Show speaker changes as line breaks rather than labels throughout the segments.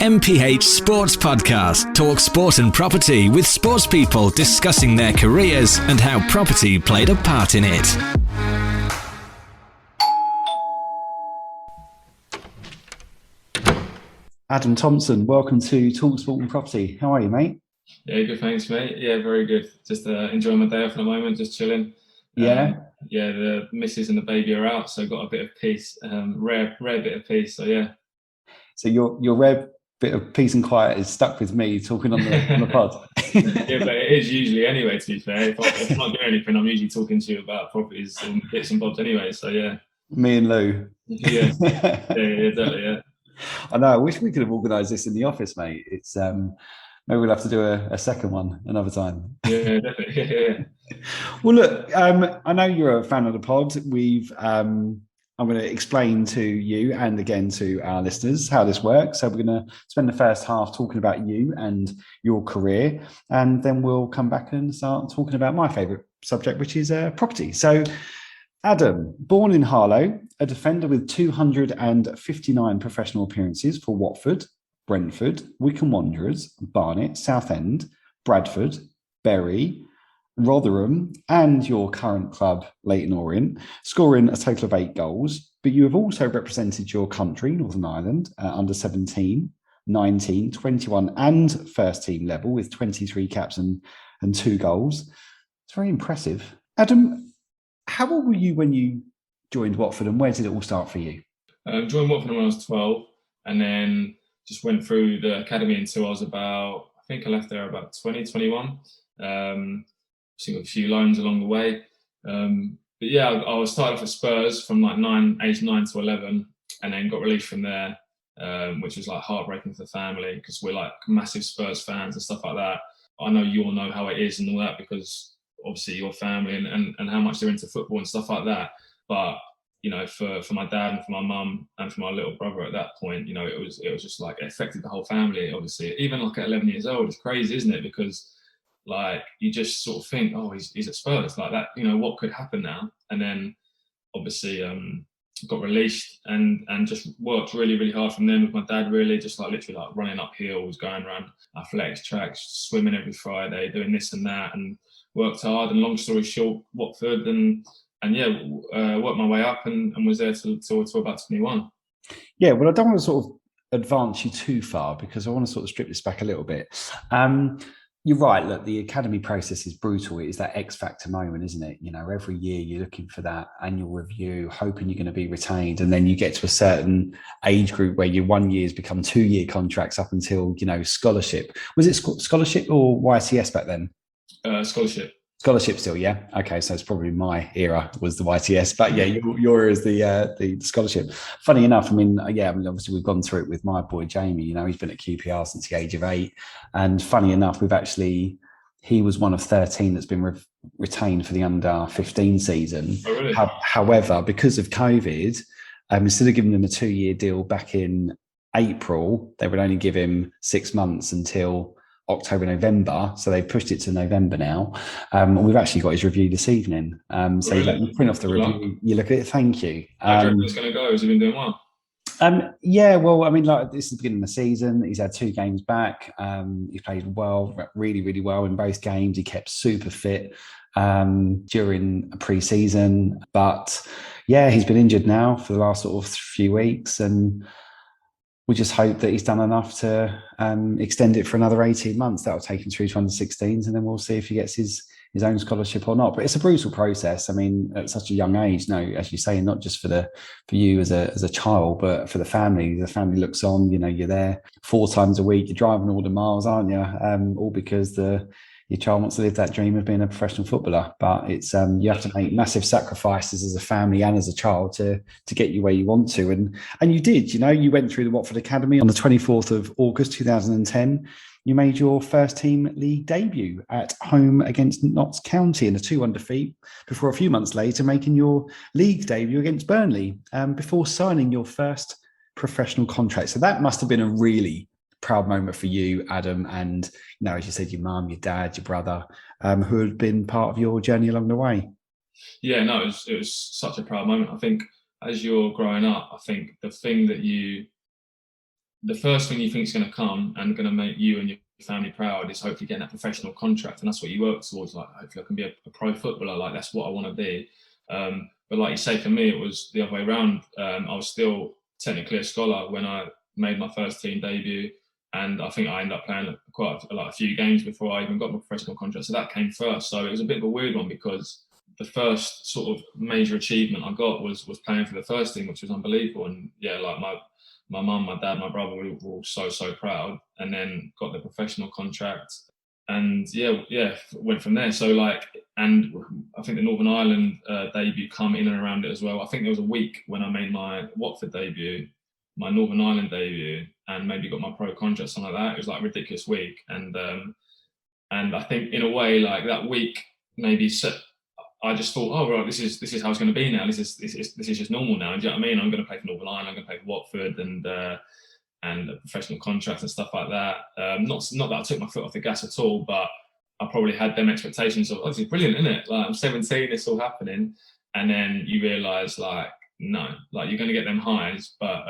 MPH Sports Podcast. Talk sport and property with sports people discussing their careers and how property played a part in it.
Adam Thompson, welcome to Talk Sport and Property. How are you, mate?
Yeah, good, thanks, mate. Yeah, very good. Just enjoying my day off at the moment, just chilling.
Yeah?
Yeah, the missus and the baby are out, so got a bit of peace, rare bit of peace, so yeah.
So your rare bit of peace and quiet is stuck with me talking on the pod.
Yeah, but it is usually anyway, to be fair. If I'm not doing anything, I'm usually talking to you about properties and bits and bobs anyway, so yeah.
Me and Lou.
Yeah, exactly, yeah.
I know, I wish we could have organised this in the office, mate. It's maybe we'll have to do a second one another time.
Yeah, definitely. Yeah.
Well, look, I know you're a fan of the pod. I'm going to explain to you and again to our listeners how this works. So we're going to spend the first half talking about you and your career, and then we'll come back and start talking about my favourite subject, which is property. So Adam, born in Harlow, a defender with 259 professional appearances for Watford, Brentford, Wycombe Wanderers, Barnet, Southend, Bradford, Bury, Rotherham, and your current club, Leyton Orient, scoring a total of 8 goals. But you have also represented your country, Northern Ireland, under 17, 19, 21, and first team level with 23 caps and 2 goals. It's very impressive. Adam, how old were you when you joined Watford, and where did it all start for you?
Joined Watford when I was 12, and then just went through the academy until I was about, I think I left there about 20, 21. Got a few loans along the way. But yeah, I was started off at Spurs from like age 9 to 11, and then got released from there, which was like heartbreaking for the family because we're like massive Spurs fans and stuff like that. I know you all know how it is and all that because obviously your family and how much they're into football and stuff like that. But you know, for my dad and for my mum and for my little brother at that point, you know, it was just like it affected the whole family. Obviously, even like at 11 years old, it's crazy, isn't it? Because like you just sort of think, oh, he's at Spurs, like that. You know, what could happen now? And then obviously got released and just worked really, really hard from then with my dad. Really, just like literally like running up hills, going around athletics tracks, swimming every Friday, doing this and that, and worked hard. And long story short, Watford and worked my way up and was there till about 21.
Yeah, well, I don't want to sort of advance you too far because I want to sort of strip this back a little bit. You're right. Look, the academy process is brutal. It is that X factor moment, isn't it? You know, every year you're looking for that annual review, hoping you're going to be retained. And then you get to a certain age group where your 1 year's become 2-year contracts up until, you know, scholarship. Was it scholarship or YTS back then?
Scholarship.
Scholarship still, yeah. Okay, so it's probably my era was the YTS, but yeah, your era is the scholarship. Funny enough, I mean, obviously we've gone through it with my boy Jamie. You know, he's been at QPR since the age of 8, and funny enough, he was one of 13 that's been retained for the under 15 season.
Oh, really?
However, because of COVID, instead of giving him a 2-year deal back in April, they would only give him 6 months until October, November, so they've pushed it to November now. And we've actually got his review this evening. So really? You print off the review, you look at it, thank you.
How do you reckon it's going to go? Has he been doing well?
Yeah, well, I mean, like this is the beginning of the season. He's had 2 games back. He played well, really, really well in both games. He kept super fit during a pre-season. But yeah, he's been injured now for the last sort of few weeks, and we just hope that he's done enough to extend it for another 18 months. That'll take him through to under 16s, and then we'll see if he gets his own scholarship or not. But it's a brutal process. I mean, at such a young age, no, as you say, not just for you as a child, but for the family. The family looks on. You know, you're there 4 times a week. You're driving all the miles, aren't you? All because your child wants to live that dream of being a professional footballer. But it's you have to make massive sacrifices as a family and as a child to get you where you want to. And you did, you know, you went through the Watford Academy on the 24th of August 2010. You made your first team league debut at home against Notts County in a 2-1 defeat before a few months later making your league debut against Burnley before signing your first professional contract. So that must have been a really proud moment for you, Adam, and you know, as you said, your mum, your dad, your brother, who had been part of your journey along the way.
Yeah, no, it was such a proud moment. I think as you're growing up, I think the thing that you the first thing you think is going to come and going to make you and your family proud is hopefully getting that professional contract, and that's what you work towards. Like, hopefully I can be a pro footballer. Like, that's what I want to be. But like you say, for me, it was the other way around. I was still technically a scholar when I made my first team debut, and I think I ended up playing quite a few games before I even got my professional contract. So that came first. So it was a bit of a weird one, because the first sort of major achievement I got was playing for the first team, which was unbelievable. And yeah, like my mum, my dad, my brother, we were all so proud. And then got the professional contract, and went from there. So and I think the Northern Ireland debut come in and around it as well. I think there was a week when I made my Watford debut, my Northern Ireland debut, and maybe got my pro contract, something like that. It was like a ridiculous week, and I think in a way, like, that week maybe I just thought, oh right, this is how it's going to be now. This is just normal now. Do you know what I mean? I'm going to play for Northern Ireland. I'm going to play for Watford, and a professional contract and stuff like that. Not that I took my foot off the gas at all, but I probably had them expectations of, oh, this is brilliant, isn't it? Like, I'm 17, it's all happening, and then you realise, like, no, like, you're going to get them highs, but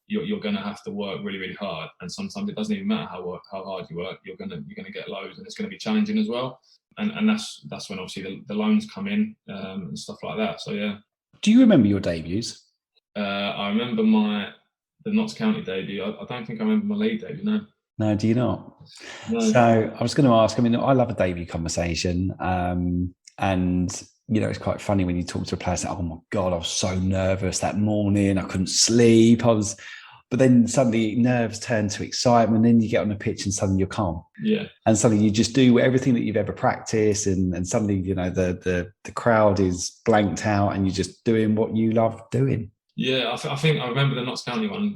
you're going to have to work really, really hard. And sometimes it doesn't even matter how hard you work. You're going to get lows, and it's going to be challenging as well. And that's when obviously the loans come in and stuff like that. So yeah.
Do you remember your debuts?
I remember the Notts County debut. I don't think I remember my league debut. No.
No, do you not?
No.
So I was going to ask. I mean, I love a debut conversation, and you know, it's quite funny when you talk to a player. Say, "Oh my God, I was so nervous that morning. I couldn't sleep. But then suddenly nerves turn to excitement, and then you get on the pitch and suddenly you're calm.
Yeah.
And suddenly you just do everything that you've ever practiced, and suddenly, you know, the crowd is blanked out and you're just doing what you love doing.
Yeah, I think I remember the Notts County one,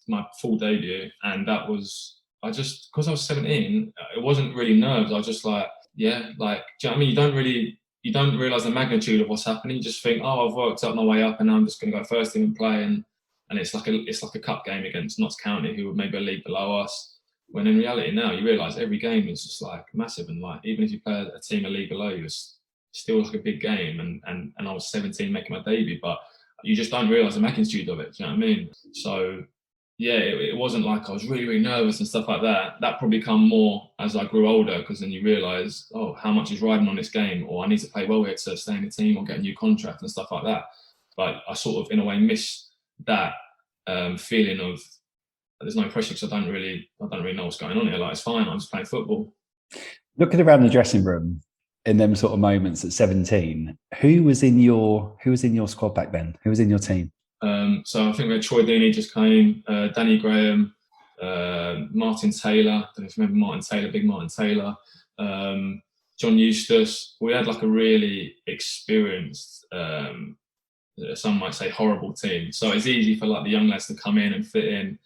my full debut, and that was, because I was 17, it wasn't really nerves. I was just like, yeah, like, do you know what I mean? You don't realise the magnitude of what's happening. You just think, oh, I've worked up my way up, and now I'm just going to go first team and play, and it's like a cup game against Notts County, who were maybe a league below us. When in reality now you realise every game is just like massive, and like, even if you play a team a league below you, it's still like a big game. And I was 17 making my debut, but you just don't realise the magnitude of it. Do you know what I mean? So yeah, it wasn't like I was really, really nervous and stuff like that. That probably come more as I grew older, because then you realise, oh, how much is riding on this game, or I need to play well here to stay in the team or get a new contract and stuff like that. But I sort of, in a way, miss that feeling of there's no pressure, because I don't really know what's going on here. Like, it's fine, I'm just playing football.
Looking around the dressing room in them sort of moments at 17, who was in your squad back then? Who was in your team?
So I think we had Troy Deeney just came, Danny Graham, Martin Taylor. I don't know if you remember Martin Taylor, big Martin Taylor. John Eustace. We had like a really experienced, some might say horrible team. So it's easy for like the young lads to come in and fit in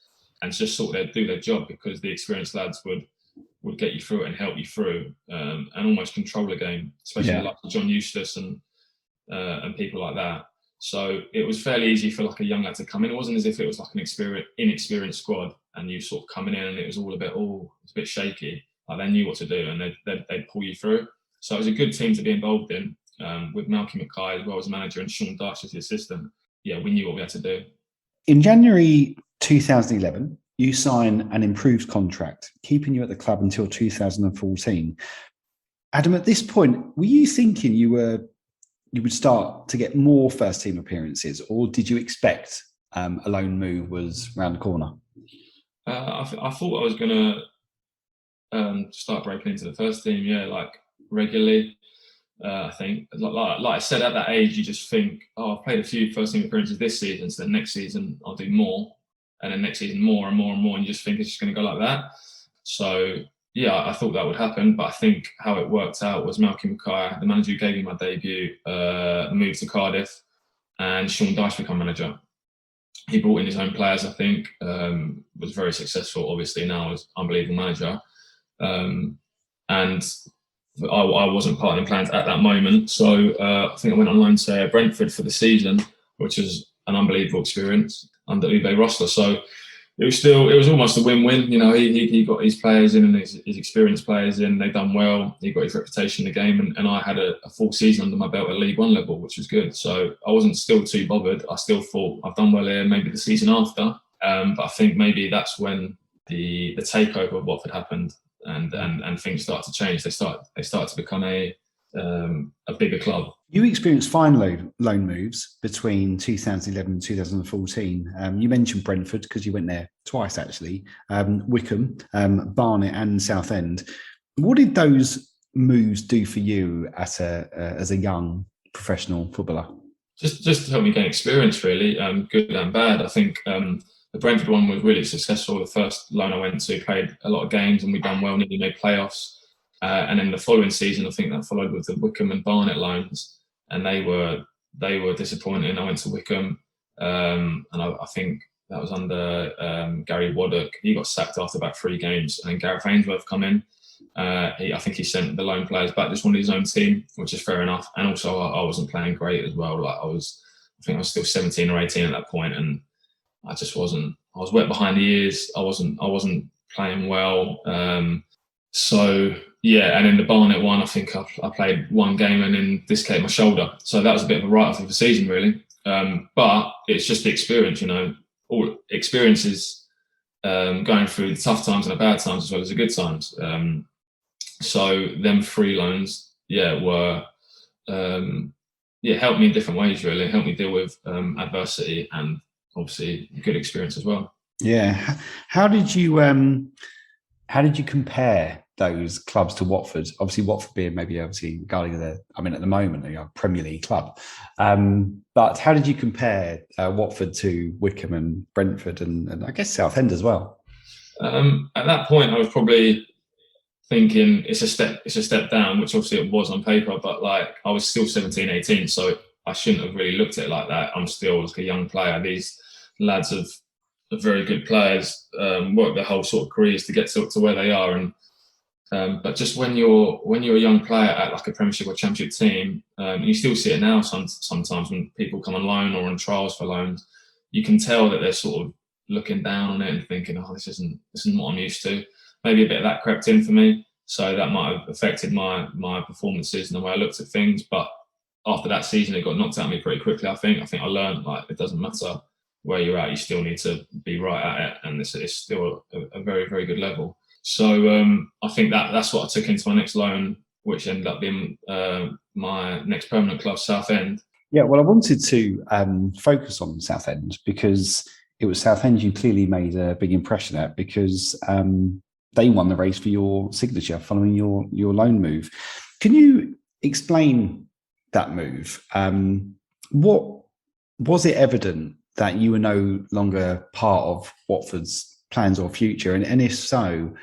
and just sort of do their job, because the experienced lads would get you through it and help you through, and almost control the game, especially like John Eustace and people like that. So it was fairly easy for like a young lad to come in. It wasn't as if it was like an inexperienced squad and you sort of coming in and it was all it's a bit shaky. Like, they knew what to do, and they'd pull you through. So it was a good team to be involved in, with Malky Mackay as well as manager and Sean Dyche as the assistant. Yeah, we knew what we had to do.
In January 2011, you sign an improved contract, keeping you at the club until 2014. Adam, at this point, were you thinking you would start to get more first team appearances, or did you expect a loan move was around the corner?
I thought I was going to start breaking into the first team, like regularly. I think, like I said, at that age, you just think, oh, I've played a few first team appearances this season, so the next season I'll do more, and then next season more and more and more, and you just think it's just going to go like that. So yeah, I thought that would happen, but I think how it worked out was Malky Mackay, the manager who gave me my debut, moved to Cardiff, and Sean Dyche became manager. He brought in his own players, I think, was very successful, obviously, now as unbelievable manager. And I wasn't part of the plans at that moment. So I think I went on loan to Brentford for the season, which was an unbelievable experience under Uwe Rosler. So it was almost a win-win. You know, he got his players in and his experienced players in. They've done well. He got his reputation in the game, and I had a full season under my belt at League One level, which was good. So I wasn't still too bothered. I still thought, I've done well here, maybe the season after. But I think maybe that's when the takeover of Watford happened, and things started to change. They started to become a bigger club.
You experienced fine loan moves between 2011 and 2014. You mentioned Brentford because you went there twice, actually. Wickham, Barnet, and Southend. What did those moves do for you as a young professional footballer?
Just to help me gain experience, really, good and bad. I think the Brentford one was really successful. The first loan I went to, played a lot of games, and we done well, nearly made playoffs. And then the following season, I think that followed with the Wickham and Barnet loans, and they were disappointing. I went to Wickham, and I think that was under Gary Waddock. He got sacked after about 3 games, and then Gareth Ainsworth come in. I think he sent the loan players back, just wanted his own team, which is fair enough. And also, I wasn't playing great as well. Like I think I was still 17 or 18 at that point, and I just wasn't. I was wet behind the ears. I wasn't playing well. So yeah, and in the Barnet one, I think I played 1 game and then dislocated my shoulder. So that was a bit of a write-off of the season, really. But it's just the experience, all experiences, going through the tough times and the bad times as well as the good times. So them 3 loans, were helped me in different ways. Really, helped me deal with adversity and obviously good experience as well.
Yeah, how did you compare those clubs to Watford? Obviously, Watford being maybe regarding at the moment they're a Premier League club. But how did you compare Watford to Wickham and Brentford and I guess Southend as well?
At that point, I was probably thinking it's a step down, which obviously it was on paper, but like I was still 17, 18, so I shouldn't have really looked at it like that. I'm still like a young player. These lads are very good players, work their whole sort of careers to get to where they are, and but just when you're a young player at like a Premiership or Championship team, you still see it now. Sometimes when people come on loan or on trials for loans, you can tell that they're sort of looking down on it and thinking, "Oh, this isn't what I'm used to." Maybe a bit of that crept in for me, so that might have affected my performances and the way I looked at things. But after that season, it got knocked out of me pretty quickly. I think I learned like it doesn't matter where you're at, you still need to be right at it, and it's still a very, very good level. So I think that's what I took into my next loan, which ended up being my next permanent club, Southend.
Yeah, well, I wanted to focus on Southend because it was Southend you clearly made a big impression at, because they won the race for your signature following your loan move. Can you explain that move? What was it evident that you were no longer part of Watford's plans or future? And if so,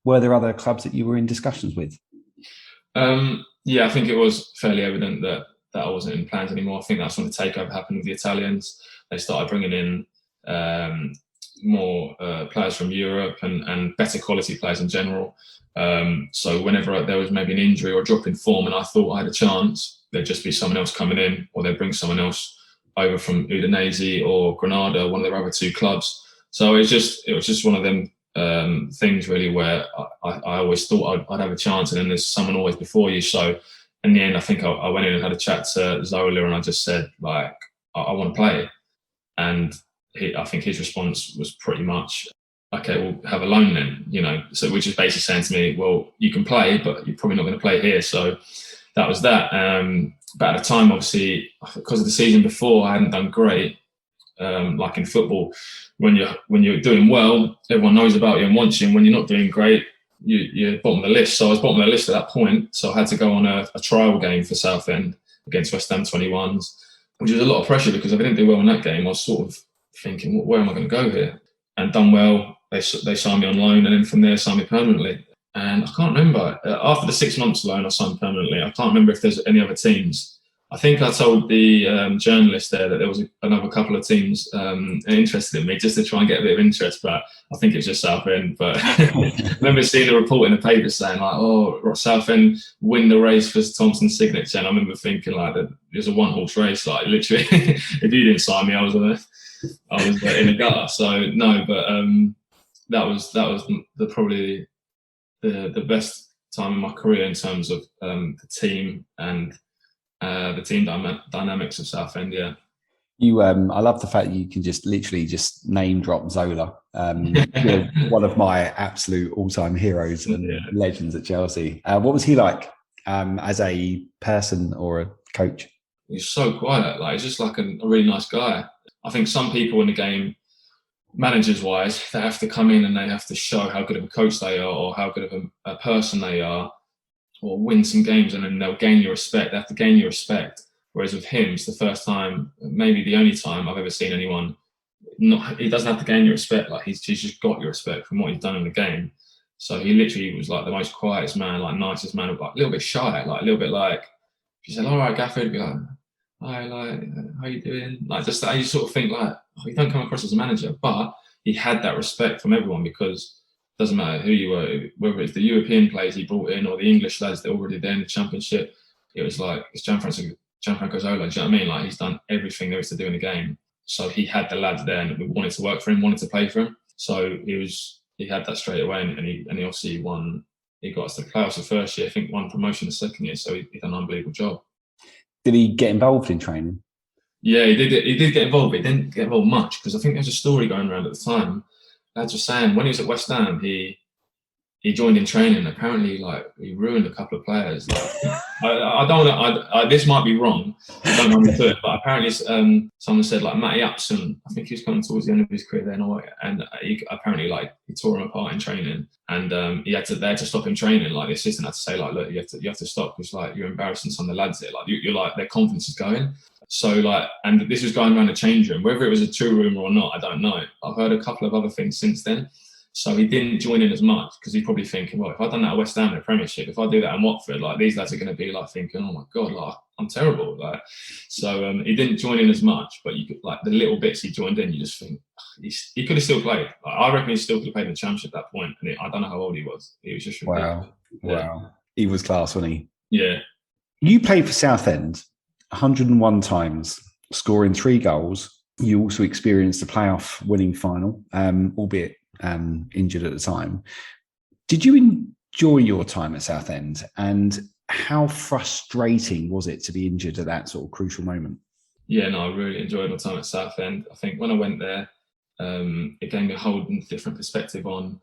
were there other clubs that you were in discussions with?
Yeah, I think it was fairly evident that I wasn't in plans anymore. I think that's when the takeover happened with the Italians. They started bringing in more players from Europe and better quality players in general. So whenever there was maybe an injury or a drop in form and I thought I had a chance, there'd just be someone else coming in, or they'd bring someone else over from Udinese or Granada, one of their other 2 clubs. So it was just one of them things really where I always thought I'd have a chance, and then there's someone always before you. So in the end, I think I went in and had a chat to Zola, and I just said, like, I want to play. And I think his response was pretty much, okay, we'll have a loan then, so which is basically saying to me, well, you can play, but you're probably not going to play here. So that was that. But at the time, obviously, because of the season before, I hadn't done great. Like in football, when you're doing well, everyone knows about you and wants you. And when you're not doing great, you're bottom of the list. So I was bottom of the list at that point. So I had to go on a trial game for Southend against West Ham 21s, which was a lot of pressure because if I didn't do well in that game, I was sort of thinking, where am I going to go here? And done well. They signed me on loan, and then from there signed me permanently. And I can't remember, after the 6 months loan, I signed permanently. I can't remember if there's any other teams. I think I told the journalist there that there was another couple of teams interested in me just to try and get a bit of interest, but I think it was just Southend. But I remember seeing a report in the paper saying like, "Oh, Southend win the race for Thompson's signature," and I remember thinking like, "That it was a 1-horse race. Like literally, if you didn't sign me, I was in the gutter." So no, but that was probably the best time in my career in terms of the team and the team dynamics of Southend.
I love the fact that you can just literally just name drop Zola. You're one of my absolute all-time heroes and legends at Chelsea. What was he like as a person or a coach?
He's so quiet. Like, he's just like a really nice guy. I think some people in the game, managers-wise, they have to come in and they have to show how good of a coach they are or how good of a person they are, or win some games, and then they'll gain your respect. They have to gain your respect. Whereas with him, it's the first time, maybe the only time I've ever seen anyone. He doesn't have to gain your respect. Like, he's just got your respect from what he's done in the game. So he literally was like the most quietest man, like nicest man, like a little bit shy, like a little bit like, if you said, "All right, Gaffer," he'd be like, "Hi, like, how you doing?" Like, just that you sort of think like, oh, you don't come across as a manager, but he had that respect from everyone, because it doesn't matter who you were, whether it's the European players he brought in or the English lads that are already there in the Championship. It was like, it's Gianfranco Zola, do you know what I mean? Like, he's done everything there is to do in the game. So he had the lads there and we wanted to work for him, wanted to play for him. So he had that straight away, and he obviously won. He got us to the playoffs the first year, I think won promotion the second year. So he did an unbelievable job.
Did he get involved in training?
Yeah, he did get involved, but he didn't get involved much, because I think there's a story going around at the time. Lads were saying when he was at West Ham, he joined in training. Apparently, like, he ruined a couple of players. Like, I don't want to. This might be wrong. I don't want to do it, but apparently, someone said like Matty Upson. I think he was coming towards the end of his career then, and he apparently like he tore him apart in training, and they had to stop him training. Like, the assistant had to say like, look, you have to stop, because like you're embarrassing some of the lads here. Like, you're like, their confidence is going. So like, and this was going around the change room. Whether it was a true rumour or not, I don't know. I've heard a couple of other things since then. So he didn't join in as much, because he's probably thinking, well, if I've done that at West Ham in the Premiership, if I do that in Watford, like, these lads are going to be like thinking, oh my God, like, I'm terrible. Like, so he didn't join in as much, but you could, like, the little bits he joined in, you just think he could have still played. Like, I reckon he still could have played in the Championship at that point. And I don't know how old he was. He was just ridiculous.
Wow. He was class, wasn't he?
Yeah.
You played for Southend 101 times, scoring 3 goals. You also experienced a playoff winning final, albeit injured at the time. Did you enjoy your time at Southend, and how frustrating was it to be injured at that sort of crucial moment?
Yeah, no, I really enjoyed my time at Southend. I think when I went there, it gave me a whole different perspective on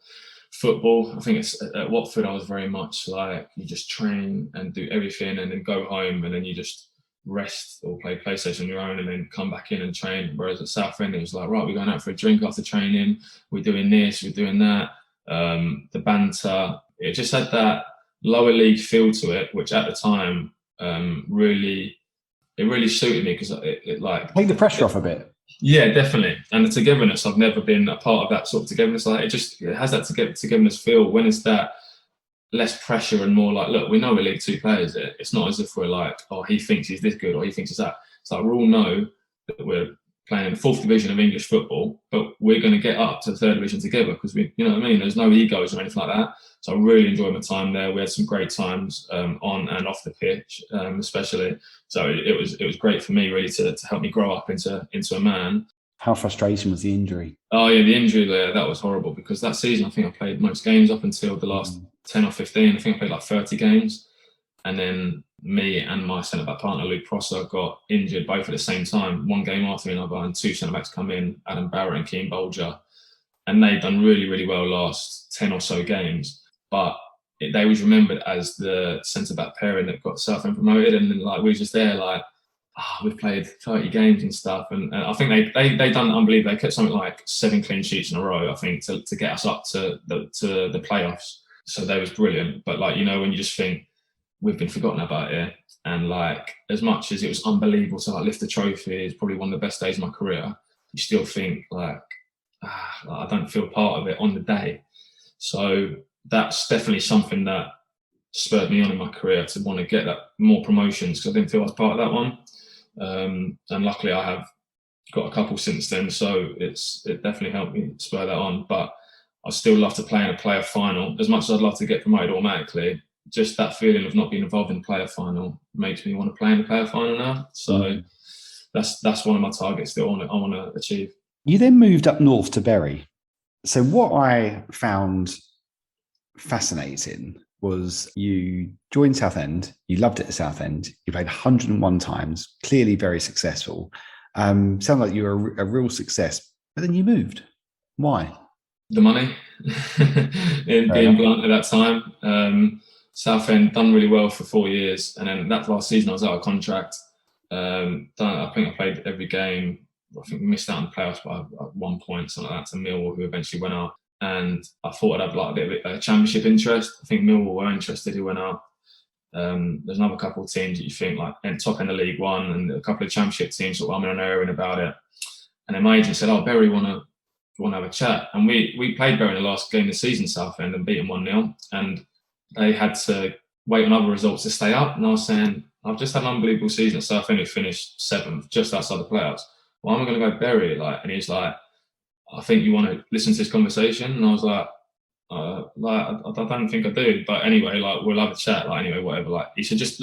football. I think at Watford, I was very much like, you just train and do everything and then go home, and then you just rest or play PlayStation on your own and then come back in and train. Whereas at Southend, it was like, right, we're going out for a drink after training, we're doing this, we're doing that. The banter, it just had that lower league feel to it, which at the time really suited me, because it like
take the pressure off a bit.
Yeah, definitely. And the togetherness, I've never been a part of that sort of togetherness. Like, it has that togetherness feel when it's that less pressure and more like, look, we know we're League Two players here. It's not as if we're like, oh, he thinks he's this good or he thinks he's that. It's like, we all know that we're playing in the 4th division of English football, but we're going to get up to the 3rd division together, because we, you know what I mean? There's no egos or anything like that. So I really enjoyed my time there. We had some great times on and off the pitch, especially. So it was great for me, really, to help me grow up into a man.
How frustrating was the injury?
Oh yeah, the injury there, that was horrible, because that season I think I played most games up until the last 10 or 15. I think I played like 30 games. And then me and my centre-back partner, Luke Prosser, got injured both at the same time. One game after another, and 2 centre-backs come in, Adam Barrett and Keane Bolger. And they'd done really, really well last 10 or so games. But they was remembered as the centre-back pairing that got Southend promoted. And then, like, we were just there like, we've played 30 games and stuff. And I think they done unbelievable. They kept something like 7 clean sheets in a row, I think, to get us up to the playoffs. So that was brilliant. But, like, you know, when you just think, we've been forgotten about here. And, like, as much as it was unbelievable to, like, lift the trophy, it's probably one of the best days of my career, you still think, like, I don't feel part of it on the day. So that's definitely something that spurred me on in my career to want to get that more promotions, because I didn't feel I was part of that one. And luckily I have got a couple since then, so it definitely helped me spur that on. But I still love to play in a playoff final. As much as I'd love to get promoted automatically, just that feeling of not being involved in the playoff final makes me want to play in the playoff final now. So that's one of my targets that I want to achieve.
You then moved up north to Bury. So what I found fascinating was you joined Southend, you loved it at Southend, you played 101 times, clearly very successful. Sound like you were a real success, but then you moved. Why?
The money, in being blunt at that time. Southend done really well for 4 years, and then that last season I was out of contract. I think I played every game. I think we missed out on the playoffs by 1 point, something like that, to Millwall, who eventually went out. And I thought I'd have like a bit of a championship interest. I think Millwall were interested, who went out. There's another couple of teams that you think like top end of League One, and a couple of championship teams sort of umming and ahhing about it. And then my agent said, "Oh, Bury want to have a chat." And we played Bury in the last game of the season, Southend, and beat them 1-0. And they had to wait on other results to stay up. And I was saying, I've just had an unbelievable season at Southend, who finished 7th, just outside the playoffs. Why am I going to go Bury? And he's like, "I think you want to listen to this conversation." And I was like, I don't think I do. But anyway, we'll have a chat. Anyway, whatever. He said, just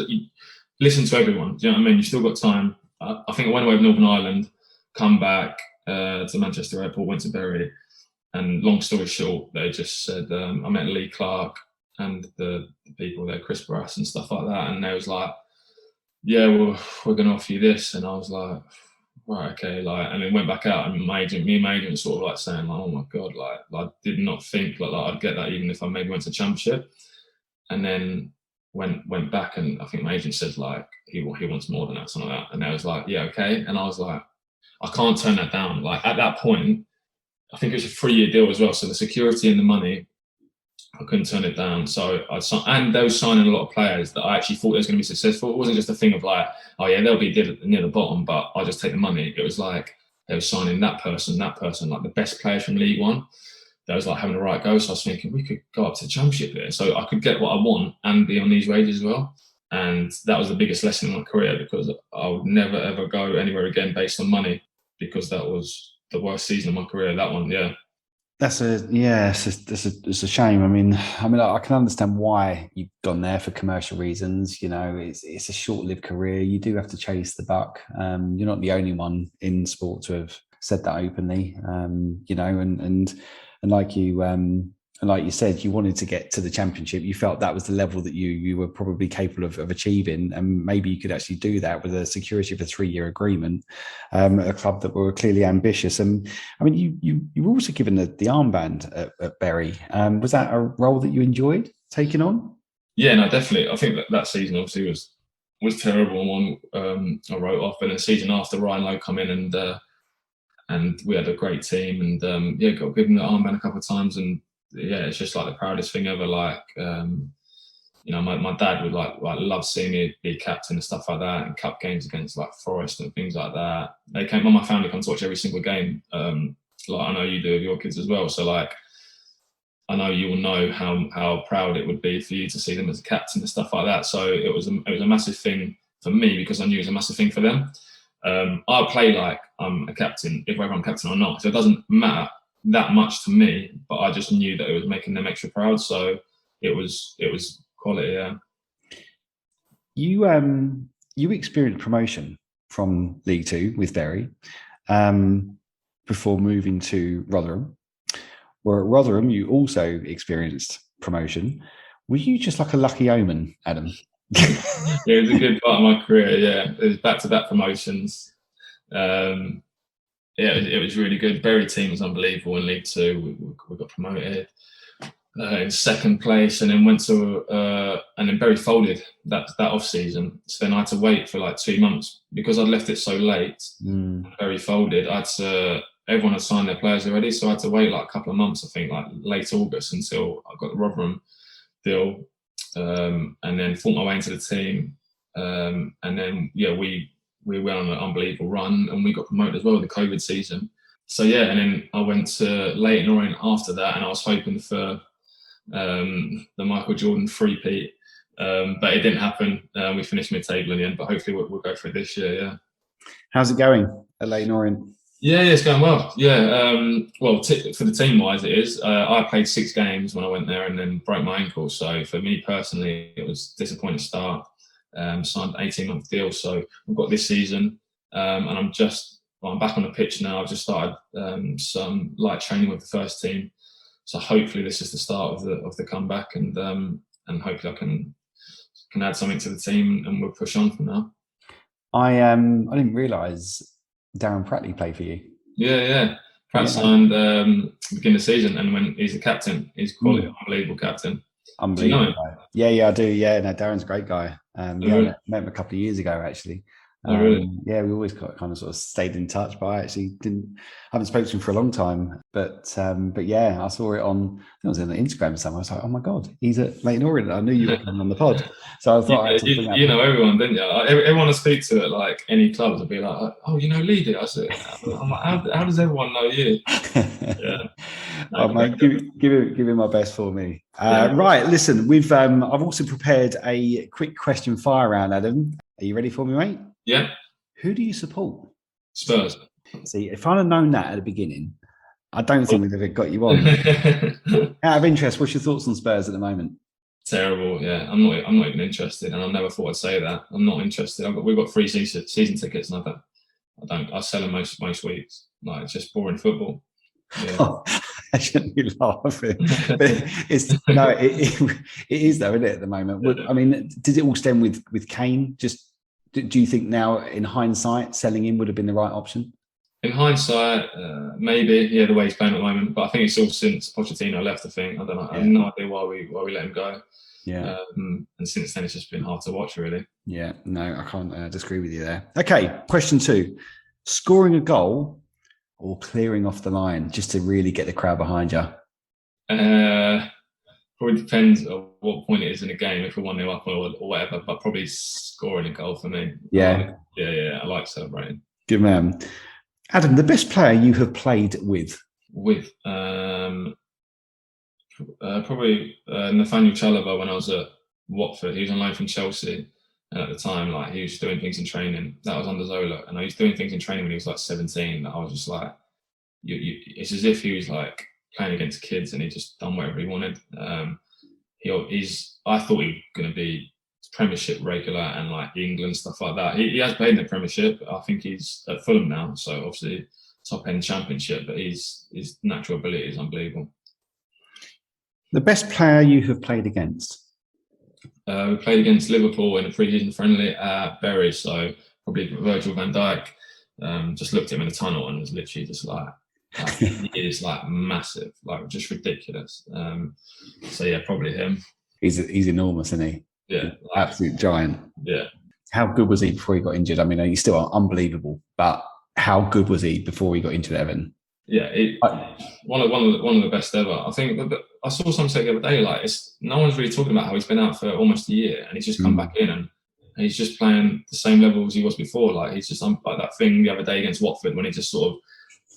listen to everyone. Do you know what I mean? You've still got time. I think I went away with Northern Ireland, come back to Manchester Airport, went to Bury. And long story short, they just said, I met Lee Clark and the people there, Chris Brass and stuff like that. And they was like, "Yeah, well, we're going to offer you this." And I was like, right, okay. And then went back out, and me and my agent sort of saying, "Oh my God," I did not think I'd get that even if I maybe went to Championship. And then went back, and I think my agent said he wants more than that, something like that. And they was like, "Yeah, okay." And I was like, I can't turn that down. At that point, I think it was a 3-year deal as well. So the security and the money, I couldn't turn it down. So and they were signing a lot of players that I actually thought they was going to be successful. It wasn't just a thing of "Oh yeah, they'll be near the bottom, but I'll just take the money." It was they were signing that person, the best players from League One. That was having the right go. So I was thinking we could go up to the Championship there. So I could get what I want and be on these wages as well. And that was the biggest lesson in my career, because I would never ever go anywhere again based on money, because that was the worst season of my career. That one, yeah.
It's a shame. I mean, I can understand why you've gone there for commercial reasons. It's a short-lived career. You do have to chase the buck. You're not the only one in sport to have said that openly. And like you said, you wanted to get to the Championship. You felt that was the level that you were probably capable of achieving, and maybe you could actually do that with a security of a 3-year agreement at a club that were clearly ambitious. And I mean, you were also given the armband at Bury. Was that a role that you enjoyed taking on?
Yeah, no, definitely. I think that season obviously was terrible, and one I wrote off. But the season after, Ryan Lowe come in, and we had a great team, and got given the armband a couple of times, and yeah, it's just the proudest thing ever. My dad would love seeing me be captain and stuff like that, and cup games against Forest and things like that. My family come to watch every single game. I know you do with your kids as well. So I know you will know how proud it would be for you to see them as a captain and stuff like that. So it was a massive thing for me, because I knew it was a massive thing for them. I play like I'm a captain, whether I'm captain or not. So it doesn't matter that much to me, but I just knew that it was making them extra proud. So it was quality. Yeah.
You experienced promotion from League Two with Bury before moving to Rotherham. Where at Rotherham, you also experienced promotion. Were you just like a lucky omen, Adam?
Yeah, it was a good part of my career. Yeah, it was back-to-back promotions. It was really good. Bury team was unbelievable in League Two. We got promoted in second place, and then went to and then Bury folded that off season. So then I had to wait for 2 months because I'd left it so late. Bury folded. Everyone had signed their players already, so I had to wait a couple of months. I think late August until I got the Rotherham deal, and then fought my way into the team, and then we went on an unbelievable run, and we got promoted as well the COVID season. So yeah, and then I went to Leyton Orient after that, and I was hoping for the Michael Jordan three-peat, but it didn't happen. We finished mid-table in the end, but hopefully we'll go for it this year. Yeah.
How's it going at Leyton Orient?
Yeah, it's going well. Yeah, for the team-wise, it is. I played 6 games when I went there, and then broke my ankle. So for me personally, it was a disappointing start. Signed an 18-month deal, so I've got this season, and I'm back on the pitch now. I've just started some light training with the first team, so hopefully this is the start of the comeback, and hopefully I can add something to the team, and we'll push on from now.
I didn't realise Darren Prattley play for you?
Yeah. Pratt signed beginning of the season, and when he's the captain, he's quality, unbelievable captain.
Unbelievable.
Do you know him?
Yeah, I do. Yeah, no, Darren's a great guy. I met him a couple of years ago, actually.
Really?
Yeah, we always kind of sort of stayed in touch, but I actually haven't spoken to him for a long time. But yeah, I saw it on, I think it was on Instagram somewhere. I was like, oh my God, he's at Leyton Orient. I knew you were coming on the pod. So I thought
you know everyone, didn't you? Everyone I speak to at like any clubs would be like, oh, you know Lee? I said, I'm like, how does everyone know you? Yeah.
Oh, mate, give him my best for me. Right, listen, I've also prepared a quick question fire round, Adam. Are you ready for me, mate?
Yeah.
Who do you support?
Spurs.
See, if I'd have known that at the beginning, I don't think we'd have got you on. Out of interest, what's your thoughts on Spurs at the moment?
Terrible. Yeah, I'm not even interested, and I never thought I'd say that. I'm not interested. We've got free season tickets, and I sell them most weeks. Like, it's just boring football. Yeah.
Oh, I shouldn't be laughing. But it is though, isn't it, at the moment? I mean, did it all stem with Kane? Just do you think now, in hindsight, selling him would have been the right option?
In hindsight, maybe. Yeah, the way he's playing at the moment. But I think it's all since Pochettino left. I think I don't know. I have no idea why we let him go.
Yeah.
And since then, it's just been hard to watch, really.
Yeah. No, I can't disagree with you there. Okay, question 2: scoring a goal or clearing off the line, just to really get the crowd behind you?
Probably depends on what point it is in a game, if we're 1-0 up or whatever, but probably scoring a goal for me.
Yeah.
I like celebrating.
Good man. Adam, the best player you have played with?
Probably Nathaniel Chalobah when I was at Watford. He was on loan from Chelsea. And at the time, like, he was doing things in training. That was under Zola. And I was doing things in training when he was like 17. That I was just like, it's as if he was like playing against kids and he just done whatever he wanted. I thought he was going to be Premiership regular and like England, stuff like that. He has played in the Premiership. I think he's at Fulham now, so obviously top end Championship. But his natural ability is unbelievable.
The best player you have played against?
We played against Liverpool in a pre-season friendly at Bury, so probably Virgil Van Dyke. Just looked at him in the tunnel and was literally just like he is like massive, like just ridiculous. So yeah, probably him.
He's enormous, isn't he?
Yeah,
absolute giant.
Yeah.
How good was he before he got injured? I mean, he's still unbelievable, but how good was he before he got injured, Evan?
Yeah, one of the best ever. I think. I saw some say the other day, like, no one's really talking about how he's been out for almost a year and he's just come back in and he's just playing the same level as he was before. Like, he's just like that thing the other day against Watford when he just sort of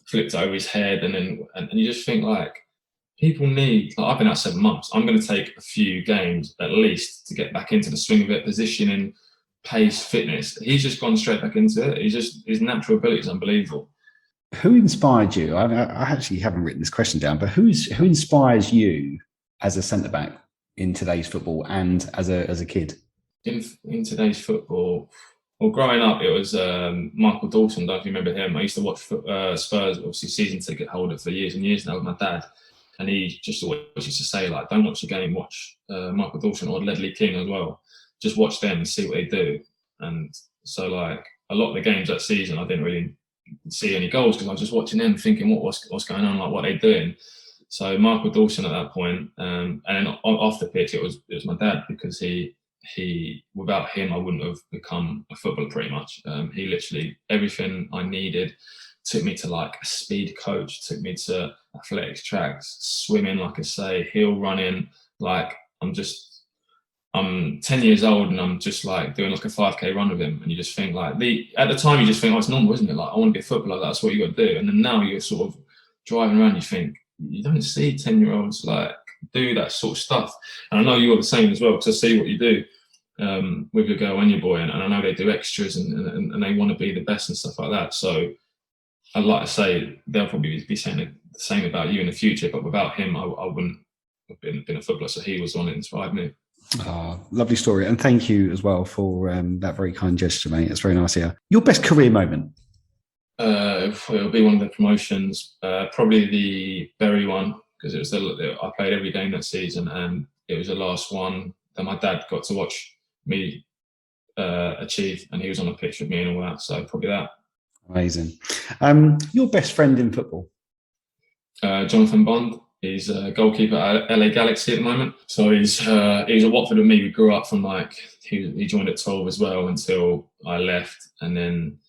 flipped over his head and you just think, like, people need. Like, I've been out 7 months. I'm going to take a few games at least to get back into the swing of it, positioning, pace, fitness. He's just gone straight back into it. His natural ability is unbelievable.
Who inspired you? I actually haven't written this question down, but who inspires you as a centre back in today's football and as a kid?
In today's football, well, growing up, it was Michael Dawson. Don't you remember him? I used to watch Spurs, obviously season ticket holder for years and years now with my dad, and he just always used to say, like, don't watch the game, watch Michael Dawson or Ledley King as well. Just watch them and see what they do. And so, like, a lot of the games that season, I didn't really see any goals because I was just watching them, thinking what's going on, like what they're doing. So Michael Dawson at that point, and then off the pitch, it was my dad, because he without him I wouldn't have become a footballer pretty much. He literally everything I needed. Took me to like a speed coach, took me to athletics tracks, swimming, like I say, hill running. Like, I'm 10 years old and I'm just like doing like a 5K run with him, and you just think, like, at the time you just think, oh, it's normal, isn't it? Like, I want to be a footballer, that's what you got to do. And then now you're sort of driving around, you think, you don't see 10-year-olds like do that sort of stuff. And I know you're the same as well, because I see what you do with your girl and your boy, and I know they do extras and they want to be the best and stuff like that. So I'd like to say they'll probably be saying the same about you in the future, but without him I wouldn't have been a footballer. So he was the one that inspired me.
Oh, lovely story. And thank you as well for that very kind gesture, mate. It's very nice here. Your best career moment?
It'll be one of the promotions, probably the Bury one, because it was I played every game that season, and it was the last one that my dad got to watch me achieve, and he was on the pitch with me and all that. So probably that.
Amazing. Your best friend in football?
Jonathan Bond. He's a goalkeeper at LA Galaxy at the moment. So he's at Watford with me. We grew up from he joined at 12 as well until I left, and then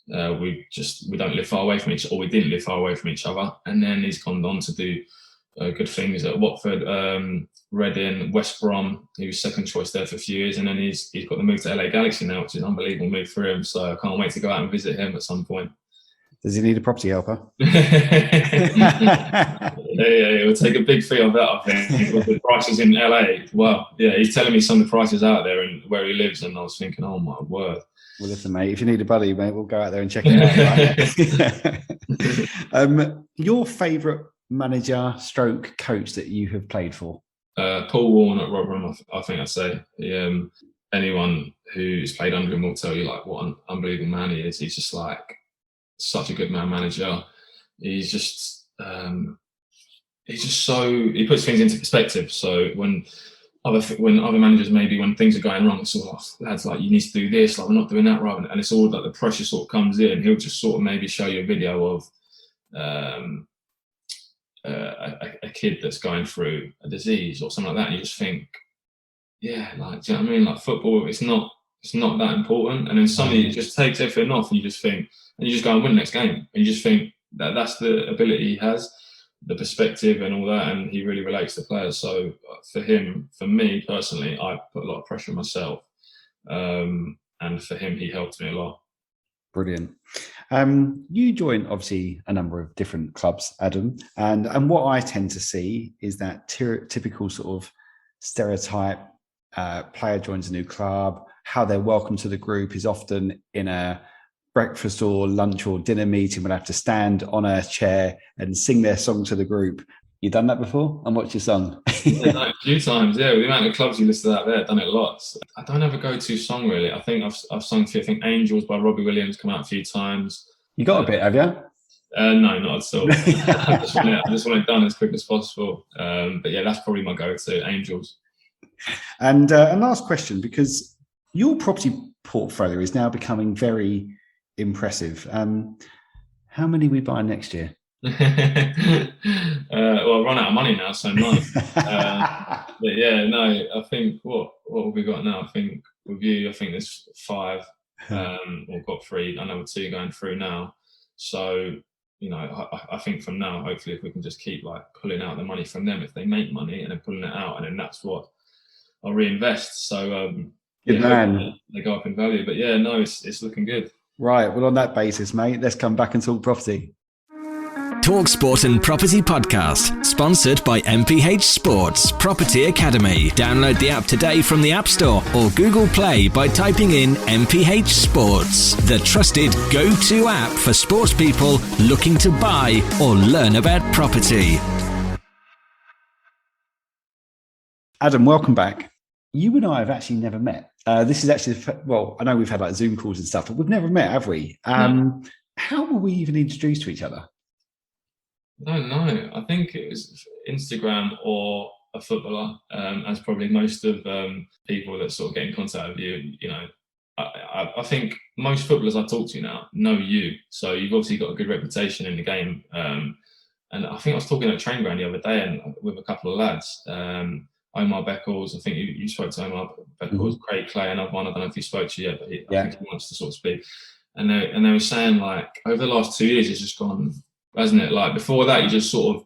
we don't live far away from each, or we didn't live far away from each other. And then he's gone on to do good things at Watford, Reading, West Brom. He was second choice there for a few years, and then he's got the move to LA Galaxy now, which is an unbelievable move for him. So I can't wait to go out and visit him at some point.
Does he need a property helper?
Yeah, it would take a big fee on that, I think, with the prices in LA. Well, yeah, he's telling me some of the prices out there and where he lives, and I was thinking, oh my word.
Well, listen, mate, if you need a buddy, mate, we'll go out there and check it out. Your favourite manager stroke coach that you have played for?
Paul Warne at Rotherham, I think I'd say. Anyone who's played under him will tell you like what an unbelievable man he is. He's just like such a good man manager. He's just he puts things into perspective. So when other managers, maybe when things are going wrong, it's sort of lads, like, you need to do this, like, we're not doing that right, and it's all like the pressure sort of comes in. He'll just sort of maybe show you a video of a kid that's going through a disease or something like that, and you just think, yeah, like, do you know what I mean? Like, football, it's not that important. And then suddenly it just takes everything off, and you just think, and you just go and win the next game, and you just think that's the ability he has, the perspective and all that, and he really relates to players. So for me personally, I put a lot of pressure on myself, and for him, he helped me a lot.
Brilliant. You joined obviously a number of different clubs, Adam, and what I tend to see is that typical sort of stereotype: player joins a new club, how they're welcome to the group is often in a breakfast or lunch or dinner meeting when I have to stand on a chair and sing their song to the group. You done that before? And what's your song?
Yeah, a few times, yeah. With the amount of clubs you listed out there, I've done it a lot. So I don't have a go-to song really. I think I've sung a few. I think Angels by Robbie Williams come out a few times.
You got a bit, have you?
No, not at all. I just want it done as quick as possible. But yeah, that's probably my go-to, Angels.
And last question, because your property portfolio is now becoming very impressive. How many are we buying next year?
Well, I've run out of money now, so none. But yeah, no, I think what have we got now? I think with you, I think there's 5. We've got 3, another 2 going through now. So, you know, I think from now, hopefully, if we can just keep like pulling out the money from them, if they make money, and then pulling it out, and then that's what I'll reinvest. So
good man.
They go up in value. But yeah, no, it's looking good.
Right. Well, on that basis, mate, let's come back and talk property.
Talk Sport and Property Podcast, sponsored by MPH Sports Property Academy. Download the app today from the App Store or Google Play by typing in MPH Sports, the trusted go-to app for sports people looking to buy or learn about property.
Adam, welcome back. You and I have actually never met. This is actually, well, I know we've had like Zoom calls and stuff, but we've never met, have we?
No.
How were we even introduced to each other?
I don't know. I think it was Instagram or a footballer, as probably most of people that sort of get in contact with you. You know, I think most footballers I talk to now know you, so you've obviously got a good reputation in the game. And I think I was talking at a training ground the other day and with a couple of lads. Omar Beckles, I think you spoke to Omar Beckles, Craig Clay, another one. I don't know if he spoke to you yet, but I think he wants to sort of speak. And they were saying, like, over the last 2 years, it's just gone, hasn't it? Like, before that, you just sort of,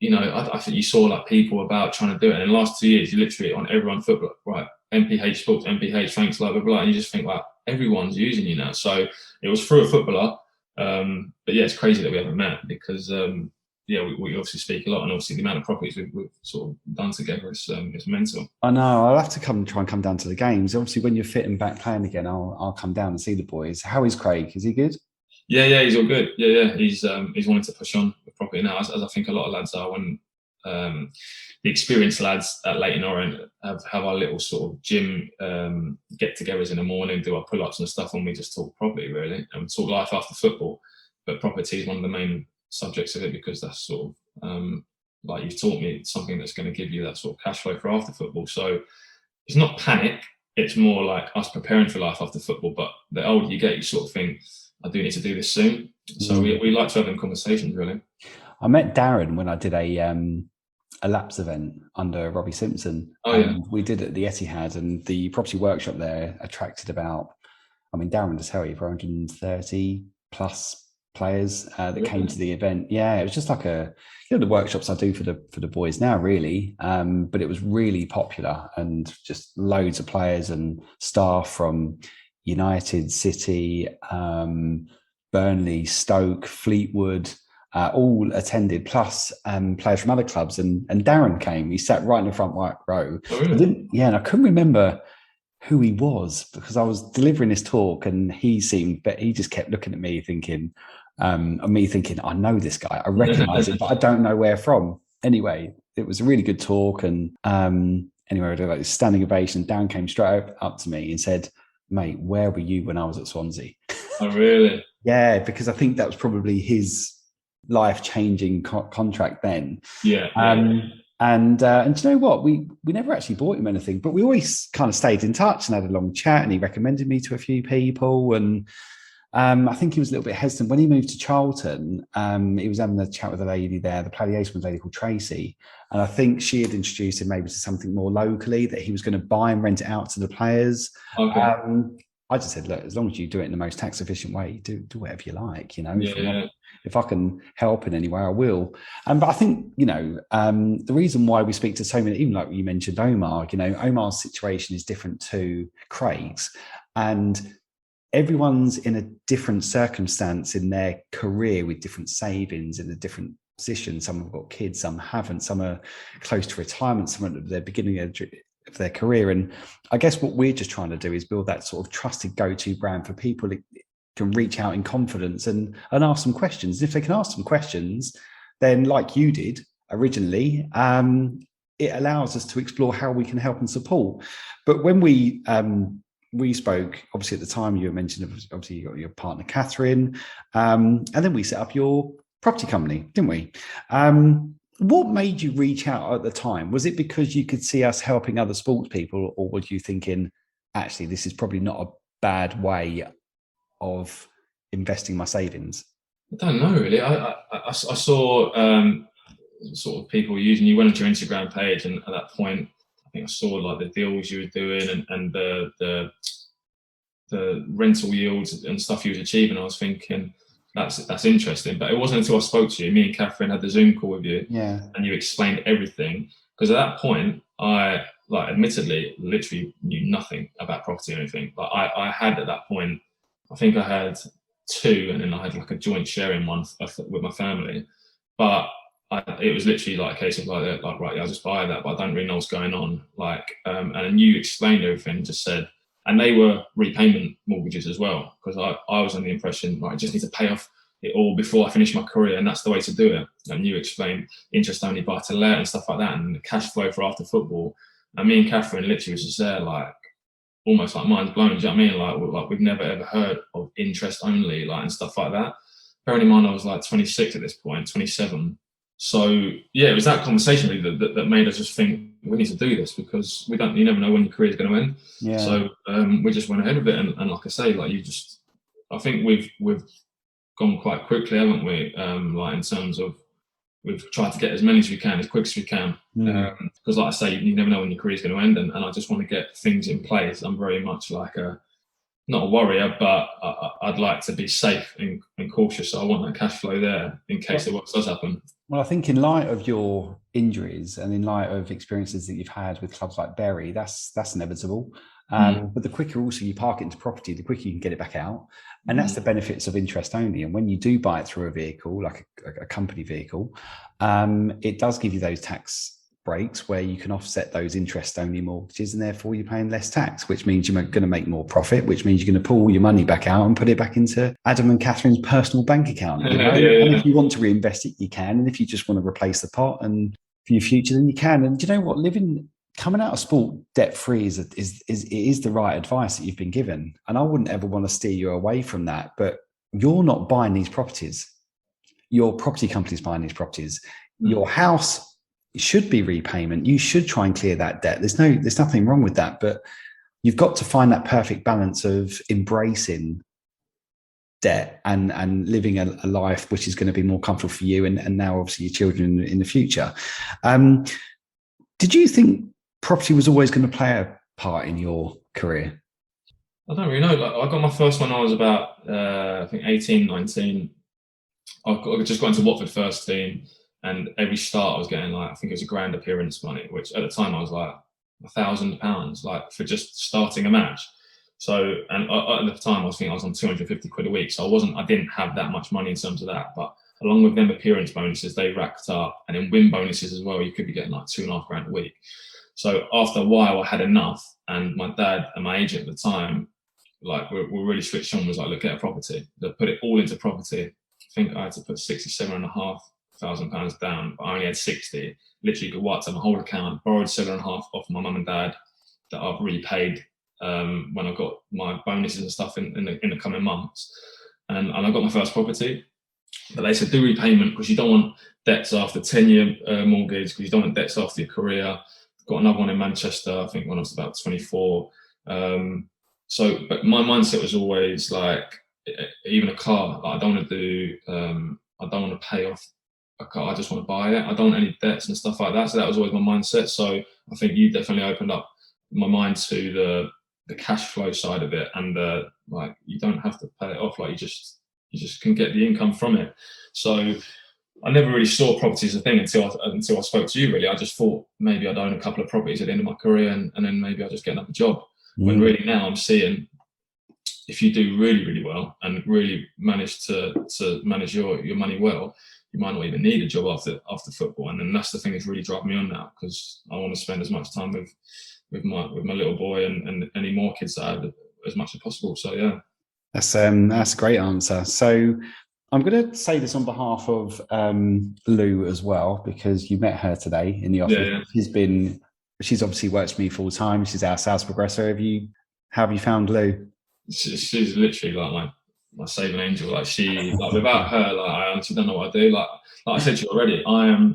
you know, I think you saw like people about trying to do it. And in the last 2 years, you literally on everyone football, right? MPH Sports, MPH, thanks, blah, blah, blah. And you just think, like, everyone's using you now. So it was through a footballer. But yeah, it's crazy that we haven't met because, yeah, we obviously speak a lot, and obviously the amount of properties we've sort of done together is mental. I
know. I'll have to try and come down to the games. Obviously, when you're fit and back playing again, I'll come down and see the boys. How is Craig? Is he good?
Yeah, he's all good. Yeah, he's wanting to push on with property now, as I think a lot of lads are. When the experienced lads at Leyton Orient have our little sort of gym get-togethers in the morning, do our pull-ups and stuff, and we just talk property really, and talk life after football. But property is one of the main subjects of it because that's sort of like you've taught me, something that's going to give you that sort of cash flow for after football. So it's not panic, it's more like us preparing for life after football. But the older you get, you sort of think, I do need to do this soon. So we like to have them conversations, really.
I met Darren when I did a laps event under Robbie Simpson. We did it at the Etihad, and the property workshop there attracted about, I mean, Darren will tell you, 430 plus players that came to the event. Yeah, it was just like the workshops I do for the boys now, really. But it was really popular, and just loads of players and staff from United, City, Burnley, Stoke, Fleetwood, all attended, plus players from other clubs. And Darren came. He sat right in the front right row.
Oh, really?
And I couldn't remember who he was, because I was delivering this talk, and he just kept looking at me thinking, I know this guy, I recognise him, but I don't know where from. Anyway, it was a really good talk, and anyway, I did like this standing ovation. Dan came straight up to me and said, "Mate, where were you when I was at Swansea?"
Oh, really?
Yeah, because I think that was probably his life-changing contract then.
Yeah.
And do you know what? We never actually bought him anything, but we always kind of stayed in touch and had a long chat, and he recommended me to a few people. And I think he was a little bit hesitant when he moved to Charlton. He was having a chat with a lady there, the player liaison was a lady called Tracy. And I think she had introduced him maybe to something more locally, that he was going to buy and rent it out to the players. Okay. I just said, look, as long as you do it in the most tax efficient way, do whatever you like, you know. If I can help in any way, I will. But I think, the reason why we speak to so many, even like you mentioned Omar, Omar's situation is different to Craig's, and everyone's in a different circumstance in their career with different savings in a different position. Some have got kids, some haven't, some are close to retirement, some are at the beginning of their career. And I guess what we're just trying to do is build that sort of trusted go-to brand for people that can reach out in confidence and ask some questions. If they can ask some questions, then like you did originally, it allows us to explore how we can help and support. But when we spoke, obviously at the time you mentioned, obviously you got your partner Catherine, and then we set up your property company, didn't we? What made you reach out at the time? Was it because you could see us helping other sports people, or were you thinking, actually, this is probably not a bad way of investing my savings?
I don't know, really. I saw sort of people using, you went onto your Instagram page, and at that point, I think I saw like the deals you were doing and the rental yields and stuff you was achieving. I was thinking, that's interesting. But it wasn't until I spoke to you, me and Catherine had the Zoom call with you, and you explained everything. Because at that point, I admittedly literally knew nothing about property or anything. But I had at that point, I think I had 2, and then I had like a joint sharing one with my family. But it was literally like a case of right, I'll just buy that, but I don't really know what's going on. And then you explained everything, just said, and they were repayment mortgages as well, because I was under the impression, I just need to pay off it all before I finish my career, and that's the way to do it. And you explained interest only buy to let and stuff like that, and the cash flow for after football. And me and Catherine literally was just there, almost like mind's blown. Do you know what I mean? Like we've never ever heard of interest only, and stuff like that. Bearing in mind, I was 26 at this point, 27. So yeah, it was that conversation really that made us just think we need to do this, because you never know when your career is going to end. Yeah. So we just went ahead of it, and like I say, I think we've gone quite quickly, haven't we? In terms of we've tried to get as many as we can, as quick as we can, because like I say, you never know when your career is going to end, and I just want to get things in place. I'm very much not a worrier, but I'd like to be safe and cautious. So I want that cash flow there in case the worst does happen.
Well, I think in light of your injuries and in light of experiences that you've had with clubs like Bury, that's inevitable. But the quicker also you park it into property, the quicker you can get it back out. And that's the benefits of interest only. And when you do buy it through a vehicle, like a company vehicle, it does give you those tax breaks where you can offset those interest only mortgages, and therefore you're paying less tax, which means you're going to make more profit, which means you're going to pull your money back out and put it back into Adam and Catherine's personal bank account. And if you want to reinvest it, you can. And if you just want to replace the pot and for your future, then you can. And do you know what? Coming out of sport debt free is the right advice that you've been given. And I wouldn't ever want to steer you away from that. But you're not buying these properties. Your property company's buying these properties. Your house should be repayment. You should try and clear that debt. There's nothing wrong with that. But you've got to find that perfect balance of embracing debt and living a life which is going to be more comfortable for you and now obviously your children in the future. Did you think property was always going to play a part in your career?
I don't really know. Like, I got my first one when I was about, I think 18, 19. I just got into Watford first team, and every start I was getting like, I think it was £1,000 appearance money, which at the time I was like £1,000, like for just starting a match. So, and at the time I was thinking I was on 250 quid a week. So I didn't have that much money in terms of that. But along with them appearance bonuses, they racked up, and then win bonuses as well. You could be getting like £2,500 a week. So after a while I had enough, and my dad and my agent at the time, like we're really switched on, was like, look, get a property. They put it all into property. I think I had to put £67,500 down, but I only had 60. Literally wiped up my whole account, borrowed 7.5 off my mum and dad that I've really paid when I got my bonuses and stuff in the coming months. And I got my first property. But they said do repayment because you don't want debts after 10-year mortgage, because you don't want debts after your career. Got another one in Manchester, I think when I was about 24. But my mindset was always like, even a car, like I don't want to pay off a car, I just want to buy it. I don't want any debts and stuff like that. So that was always my mindset. So I think you definitely opened up my mind to the cash flow side of it, and like you don't have to pay it off, like you just can get the income from it. So I never really saw property as a thing until I spoke to you, really. I just thought maybe I'd own a couple of properties at the end of my career, and then maybe I'll just get another job. When really now I'm seeing, if you do really, really well and really manage to manage your money well, you might not even need a job after football. And then that's the thing that's really driving me on now, because I want to spend as much time with my little boy and any more kids that I have as much as possible. So yeah. That's
a great answer. So I'm going to say this on behalf of Lou as well, because you met her today in the office. Yeah. She's obviously worked for me full time. She's our sales progressor. How have you found Lou?
She's literally like my saving angel. Like without her, like I honestly don't know what I do. Like I said to you already, I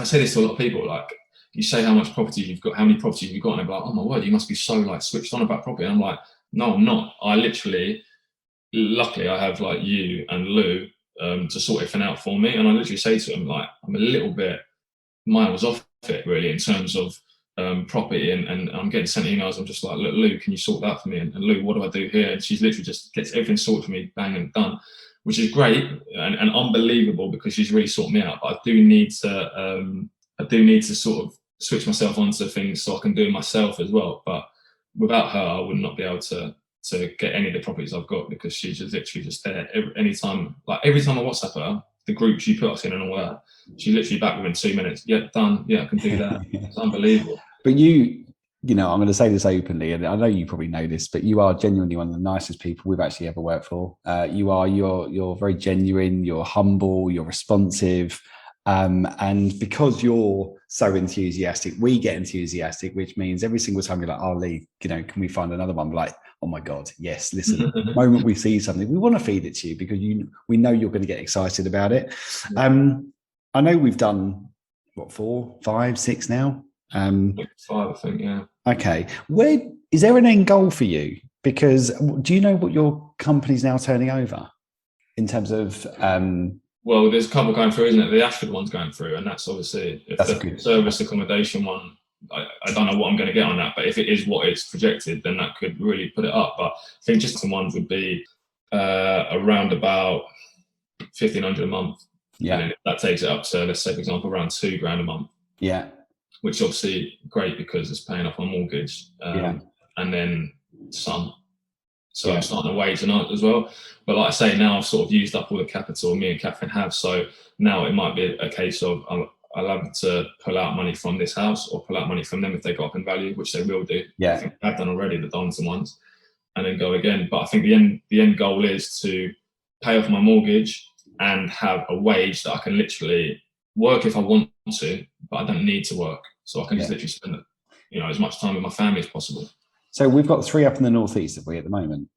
say this to a lot of people. Like you say how much property you've got, how many properties you've got, and they're like, oh my word, you must be so like switched on about property. And I'm like, no, I'm not. Luckily, I have like you and Lou to sort everything out for me. And I literally say to them, like, I'm a little bit miles off it really in terms of property, and I'm getting sent emails. I'm just like, look, Lou, can you sort that for me? And Lou, what do I do here? And she's literally just gets everything sorted for me, bang and done, which is great and unbelievable, because she's really sorted me out. But I do need to sort of switch myself onto things so I can do it myself as well. But without her, I would not be able to get any of the properties I've got, because she's just literally just there. Every time I WhatsApp her, the group she put us in and all that, she's literally back within 2 minutes. Yeah, done. Yeah, I can do that. It's unbelievable.
But you know, I'm going to say this openly, and I know you probably know this, but you are genuinely one of the nicest people we've actually ever worked for. You're very genuine, you're humble, you're responsive. And because you're so enthusiastic, we get enthusiastic, which means every single time you're like, oh, Lee, you know, can we find another one? We're like, oh my God, yes, listen, the moment we see something, we want to feed it to you, because we know you're going to get excited about it. I know we've done, 4, 5, 6 now?
5, I think, yeah.
Okay. Is there an end goal for you? Because do you know what your company's now turning over in terms of...
Well, there's a couple going through, isn't it? The Ashford one's going through, and that's obviously, if that's the service accommodation one, I don't know what I'm going to get on that, but if it is what it's projected, then that could really put it up. But I think just some ones would be around about 1,500 a month. Yeah. And then that takes it up to, let's say, for example, around £2,000 a month.
Yeah.
Which obviously great, because it's paying off my mortgage. And then some. So I'm starting to wage and as well. But like I say, now I've sort of used up all the capital me and Catherine have. So now it might be a case of I'll have to pull out money from this house, or pull out money from them if they go up in value, which they will do.
Yeah.
I think I've done already, the Donington ones, and then go again. But I think the end goal is to pay off my mortgage and have a wage that I can literally work if I want to, but I don't need to work. So I can just literally spend as much time with my family as possible.
So we've got 3 up in the northeast, have we, at the moment?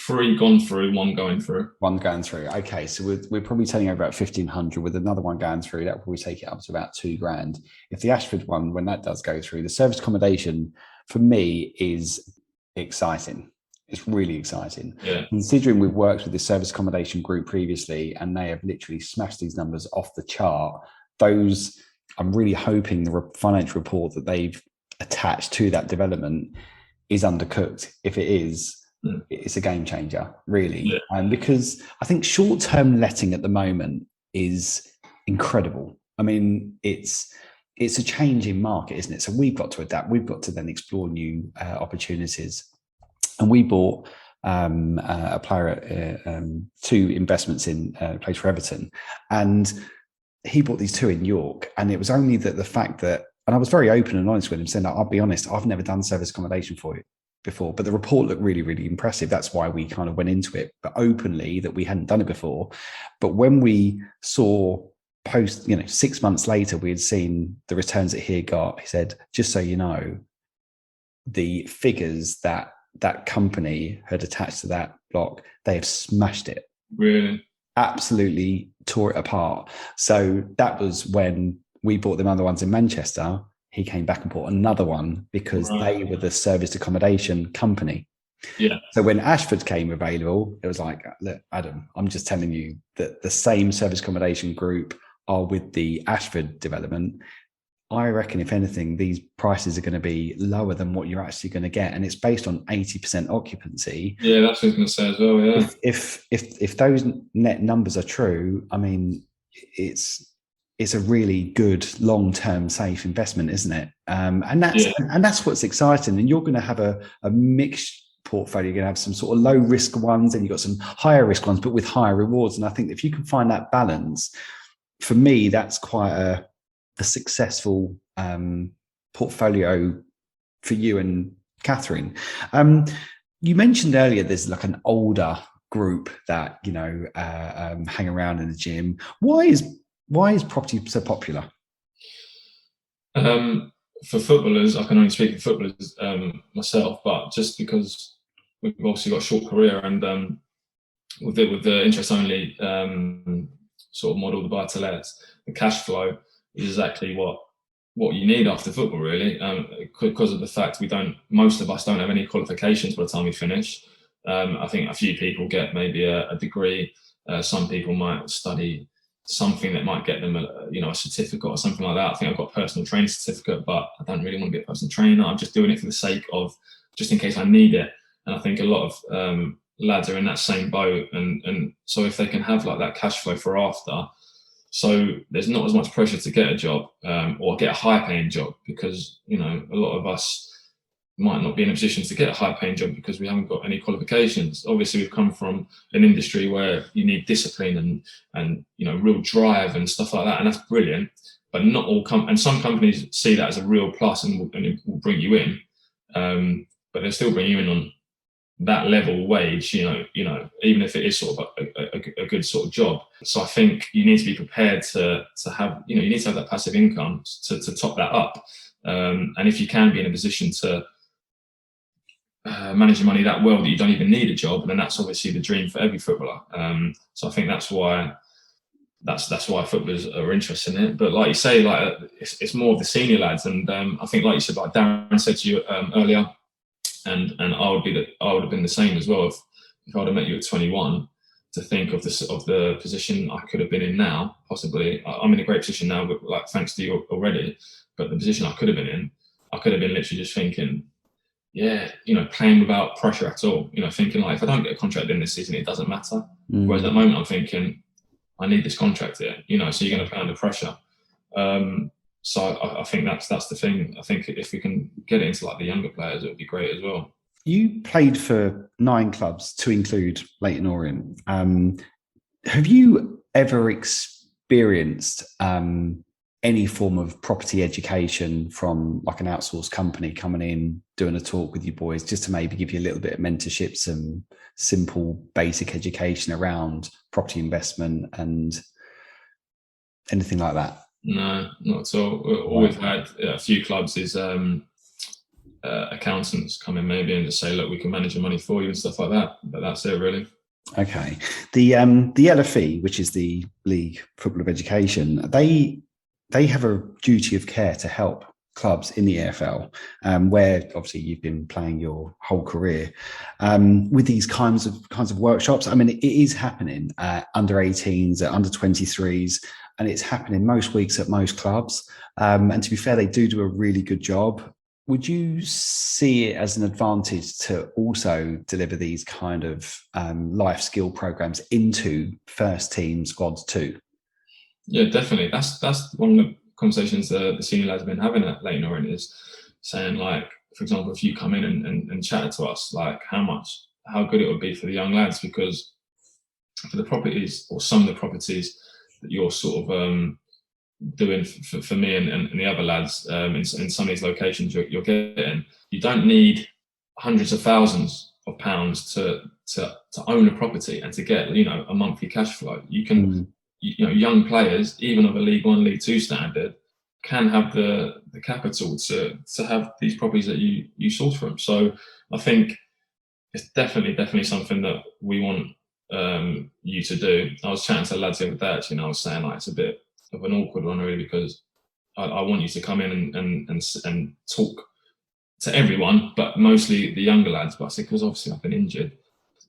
3 gone through, 1 going through.
1 going through. Okay, so we're probably turning over about 1,500 with another one going through. That will probably take it up to about £2,000. If the Ashford one, when that does go through, the service accommodation for me is exciting. It's really exciting.
Yeah.
Considering we've worked with the service accommodation group previously, and they have literally smashed these numbers off the chart. I'm really hoping the financial report that they've attached to that development is undercooked. If it is, it's a game changer, really.
Yeah.
Because I think short-term letting at the moment is incredible. I mean, it's a changing market, isn't it? So we've got to adapt. We've got to then explore new opportunities. And we bought a player, 2 investments in plays for Everton, and he bought these 2 in York. And it was only that the fact that, and I was very open and honest with him, saying, I'll be honest, I've never done service accommodation for it before, but the report looked really, really impressive. That's why we kind of went into it, but openly, that we hadn't done it before. But when we saw post, 6 months later, we had seen the returns that he had got, he said, just so you know, the figures that company had attached to that block, they have smashed it.
Really?
Absolutely tore it apart. So that was when we bought them other ones in Manchester. He came back and bought another one because they were the serviced accommodation company.
Yeah.
So when Ashford came available, it was like, look, Adam, I'm just telling you that the same service accommodation group are with the Ashford development. I reckon, if anything, these prices are going to be lower than what you're actually going to get, and it's based on 80% occupancy.
Yeah, that's what I was going to say as well. Yeah,
if those net numbers are true, I mean, it's a really good long-term safe investment, isn't it? And that's what's exciting. And you're going to have a mixed portfolio. You're going to have some sort of low risk ones, and you've got some higher risk ones, but with higher rewards. And I think if you can find that balance, for me, that's quite a successful portfolio for you and Catherine. You mentioned earlier there's like an older group that hang around in the gym. Why is property so popular?
For footballers, I can only speak for footballers myself, but just because we've obviously got a short career, and with the interest only sort of model, the buy to let, the cash flow is exactly what you need after football, really, because of the fact most of us don't have any qualifications by the time we finish. I think a few people get maybe a degree. Some people might study something that might get them a certificate or something like that. I think I've got a personal training certificate, but I don't really want to be a personal trainer. I'm just doing it for the sake of, just in case I need it. And I think a lot of lads are in that same boat, and so if they can have like that cash flow for after, so there's not as much pressure to get a job or get a high paying job, because a lot of us might not be in a position to get a high paying job because we haven't got any qualifications. Obviously, we've come from an industry where you need discipline and real drive and stuff like that, and that's brilliant. But not all and some companies see that as a real plus and it will bring you in, but they'll still bring you in on that level wage, even if it is sort of a good sort of job. So I think you need to be prepared to have, you need to have that passive income to top that up. And if you can be in a position to manage your money that well that you don't even need a job, then that's obviously the dream for every footballer. So I think that's why footballers are interested in it. But like you say, like it's more of the senior lads, and I think, like you said, like Darren said to you earlier, and I would have been the same as well if I'd have met you at 21. To think of the position I could have been in now, possibly. I'm in a great position now, but like thanks to you already. But the position I could have been in, I could have been literally just thinking, playing without pressure at all. Thinking like, if I don't get a contract in this season, it doesn't matter. Whereas at the moment, I'm thinking, I need this contract here. So you're going to play under pressure. So I think that's the thing. I think if we can get it into like the younger players, it would be great as well.
You played for 9 clubs, to include Leyton Orient. Have you ever experienced any form of property education from like an outsourced company coming in, doing a talk with you boys, just to maybe give you a little bit of mentorship, some simple basic education around property investment and anything like that?
No, not at all. All we've had a few clubs is accountants come in maybe and just say, look, we can manage your money for you and stuff like that. But that's it, really.
Okay. The LFE, which is the League Football of Education, they have a duty of care to help clubs in the EFL, where obviously you've been playing your whole career, with these kinds of workshops. I mean, it is happening at under 18s, at under 23s, and it's happening most weeks at most clubs. And to be fair, they do a really good job. Would you see it as an advantage to also deliver these kind of life skill programs into first team squads too?
Yeah, definitely. That's one of the conversations the senior lads have been having at Leyton Orient, is saying, like, for example, if you come in and chat to us, like how good it would be for the young lads, because for the properties, or some of the properties that you're sort of doing for me and the other lads in some of these locations you're getting, you don't need hundreds of thousands of pounds to own a property and to get, you know, a monthly cash flow. You can, you know, young players, even of a League One, League Two standard, can have the capital to have these properties that you source from. So I think it's definitely something that we want you to do. I was chatting to the lads the other day, actually, and I was saying, like, it's a bit of an awkward one, really, because I want you to come in and talk to everyone, but mostly the younger lads. But I said, because obviously I've been injured,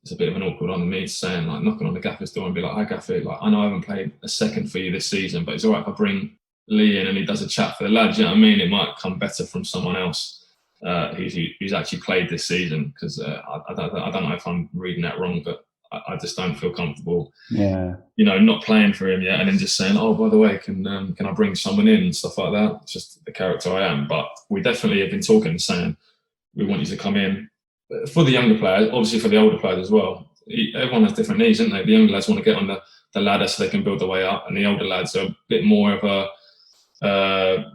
it's a bit of an awkward one to me, saying, like, knocking on the gaffer's door and be like, "Hi, Gaffer, like, I know I haven't played a second for you this season, but it's all right if I bring Lee in and he does a chat for the lads." You know what I mean? It might come better from someone else who's actually played this season, because I don't know if I'm reading that wrong, but I just don't feel comfortable, you know, not playing for him yet, and then just saying, "Oh, by the way, can I bring someone in?" and stuff like that. It's just the character I am. But we definitely have been talking and saying, we want you to come in. For the younger players, obviously for the older players as well. Everyone has different needs, don't they? The younger lads want to get on the ladder so they can build their way up, and the older lads are a bit more of a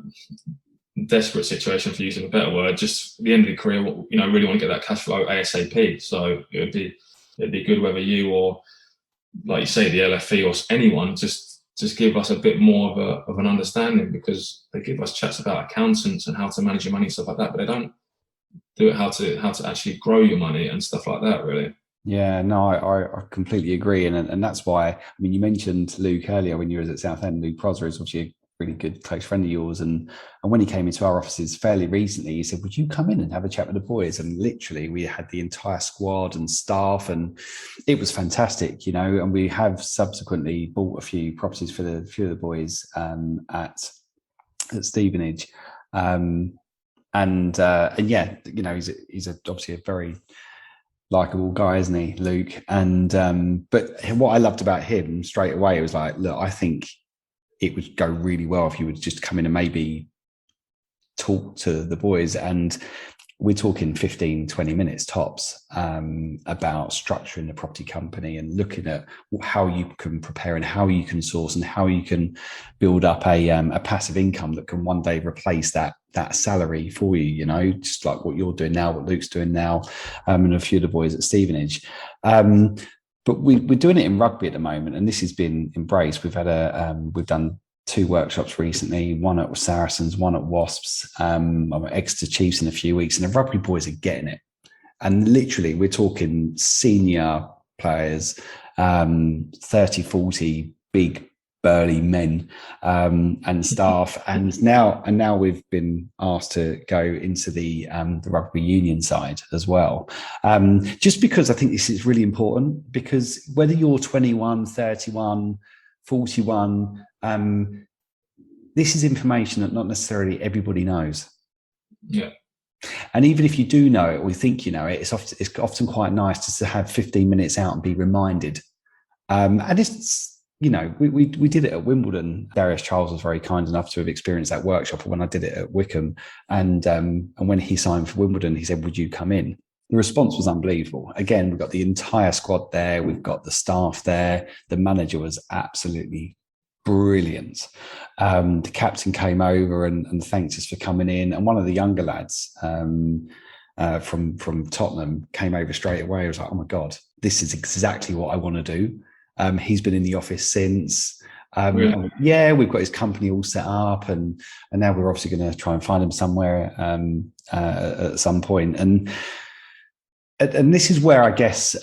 desperate situation, for using a better word. Just the end of the career, you know, really want to get that cash flow ASAP. So it'd be good whether you, or like you say, the LFE or anyone, just give us a bit more of an understanding, because they give us chats about accountants and how to manage your money and stuff like that, but they don't do it how to actually grow your money and stuff like that, really.
Yeah, no, I completely agree, and that's why. I mean, you mentioned Luke earlier when you were at Southend. Luke Prosser is obviously a really good close friend of yours, and when he came into our offices fairly recently, he said, "Would you come in and have a chat with the boys?" And literally, we had the entire squad and staff, and it was fantastic, you know. And we have subsequently bought a few properties for a few of the boys at Stevenage. And yeah, you know, he's obviously a very likable guy, isn't he, Luke? And but what I loved about him straight away was like, look, I think it would go really well if you would just come in and maybe talk to the boys. And we're talking 15, 20 minutes tops about structuring the property company and looking at how you can prepare and how you can source and how you can build up a passive income that can one day replace that salary for you, you know, just like what you're doing now, what Luke's doing now, and a few of the boys at Stevenage. But we're doing it in rugby at the moment, and this has been embraced. We've had we've done 2 workshops recently, one at Saracens, one at Wasps. I'm at Exeter Chiefs in a few weeks, and the rugby boys are getting it. And literally, we're talking senior players, 30, 40, big, burly men and staff. And now we've been asked to go into the rugby union side as well. Just because I think this is really important, because whether you're 21, 31, 41, this is information that not necessarily everybody knows.
Yeah.
And even if you do know it or you think you know it, it's often quite nice just to have 15 minutes out and be reminded. And it's, you know, we did it at Wimbledon. Darius Charles was very kind enough to have experienced that workshop when I did it at Wickham. And when he signed for Wimbledon, he said, "Would you come in?" The response was unbelievable. Again, we've got the entire squad there. We've got the staff there. The manager was absolutely brilliant. The captain came over and thanked us for coming in. And one of the younger lads from Tottenham came over straight away. I was like, "Oh my God, this is exactly what I want to do." He's been in the office since.
Really?
Yeah, we've got his company all set up, and now we're obviously going to try and find him somewhere at some point. And this is where I guess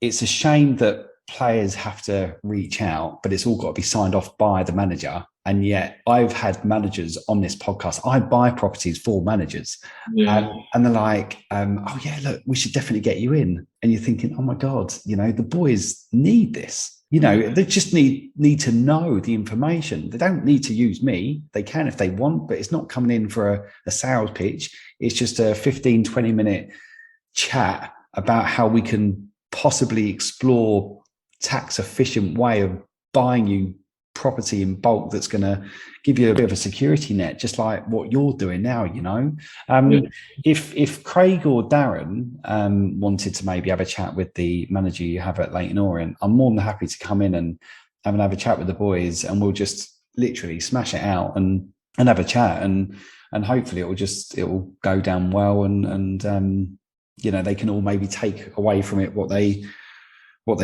it's a shame that players have to reach out, but it's all got to be signed off by the manager. And yet I've had managers on this podcast. I buy properties for managers.
Yeah.
And they're like, oh yeah, look, we should definitely get you in. And you're thinking, oh my God, you know, the boys need this. You know, they just need to know the information. They don't need to use me. They can if they want, but it's not coming in for a sales pitch. It's just a 15, 20-minute chat about how we can possibly explore tax efficient way of buying you property in bulk that's going to give you a bit of a security net, just like what you're doing now, you know. If Craig or Darren wanted to maybe have a chat with the manager you have at Leyton Orient, I'm more than happy to come in and have a chat with the boys, and we'll just literally smash it out and have a chat, and hopefully it will go down well, and you know, they can all maybe take away from it what they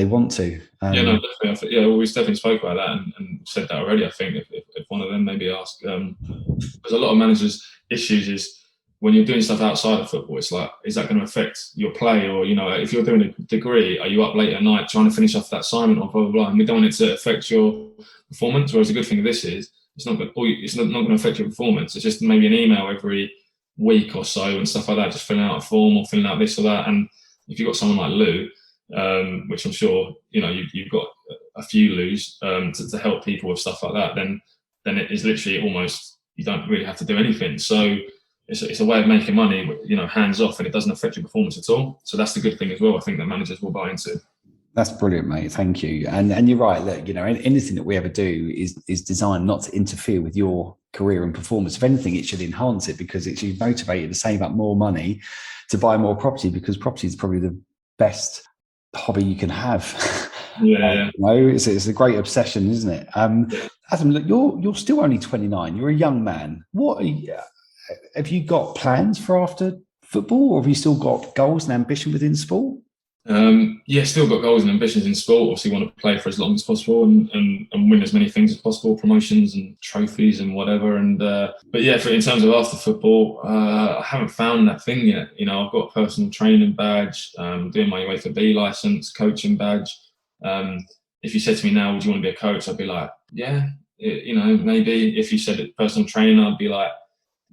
want to.
Definitely. We definitely spoke about that and said that already. I think if one of them maybe asked, because a lot of managers' issues is when you're doing stuff outside of football, it's like, is that going to affect your play? Or, you know, if you're doing a degree, are you up late at night trying to finish off that assignment or blah, blah, blah? And we don't want it to affect your performance. Whereas the good thing of this is it's not going to affect your performance. It's just maybe an email every week or so and stuff like that, just filling out a form or filling out this or that. And if you've got someone like Lou, which I'm sure, you know, you've got a few Lou's to help people with stuff like that, then it is literally almost, you don't really have to do anything. So it's a way of making money, you know, hands off, and it doesn't affect your performance at all. So that's the good thing as well, I think, that managers will buy into.
That's brilliant, mate. Thank you. And you're right. Look, you know, anything that we ever do is designed not to interfere with your career and performance. If anything, it should enhance it, because it should motivate you to save up more money to buy more property, because property is probably the best hobby you can have. You know, it's a great obsession, isn't it? Adam, look, you're still only 29. You're a young man. Have you got plans for after football, or have you still got goals and ambition within sport?
Still got goals and ambitions in sport. Obviously want to play for as long as possible and win as many things as possible, promotions and trophies and whatever. And but yeah, in terms of after football, I haven't found that thing yet. You know, I've got a personal training badge, doing my UEFA B license, coaching badge. If you said to me now, would you want to be a coach? I'd be like, yeah, you know, maybe. If you said it, personal trainer, I'd be like,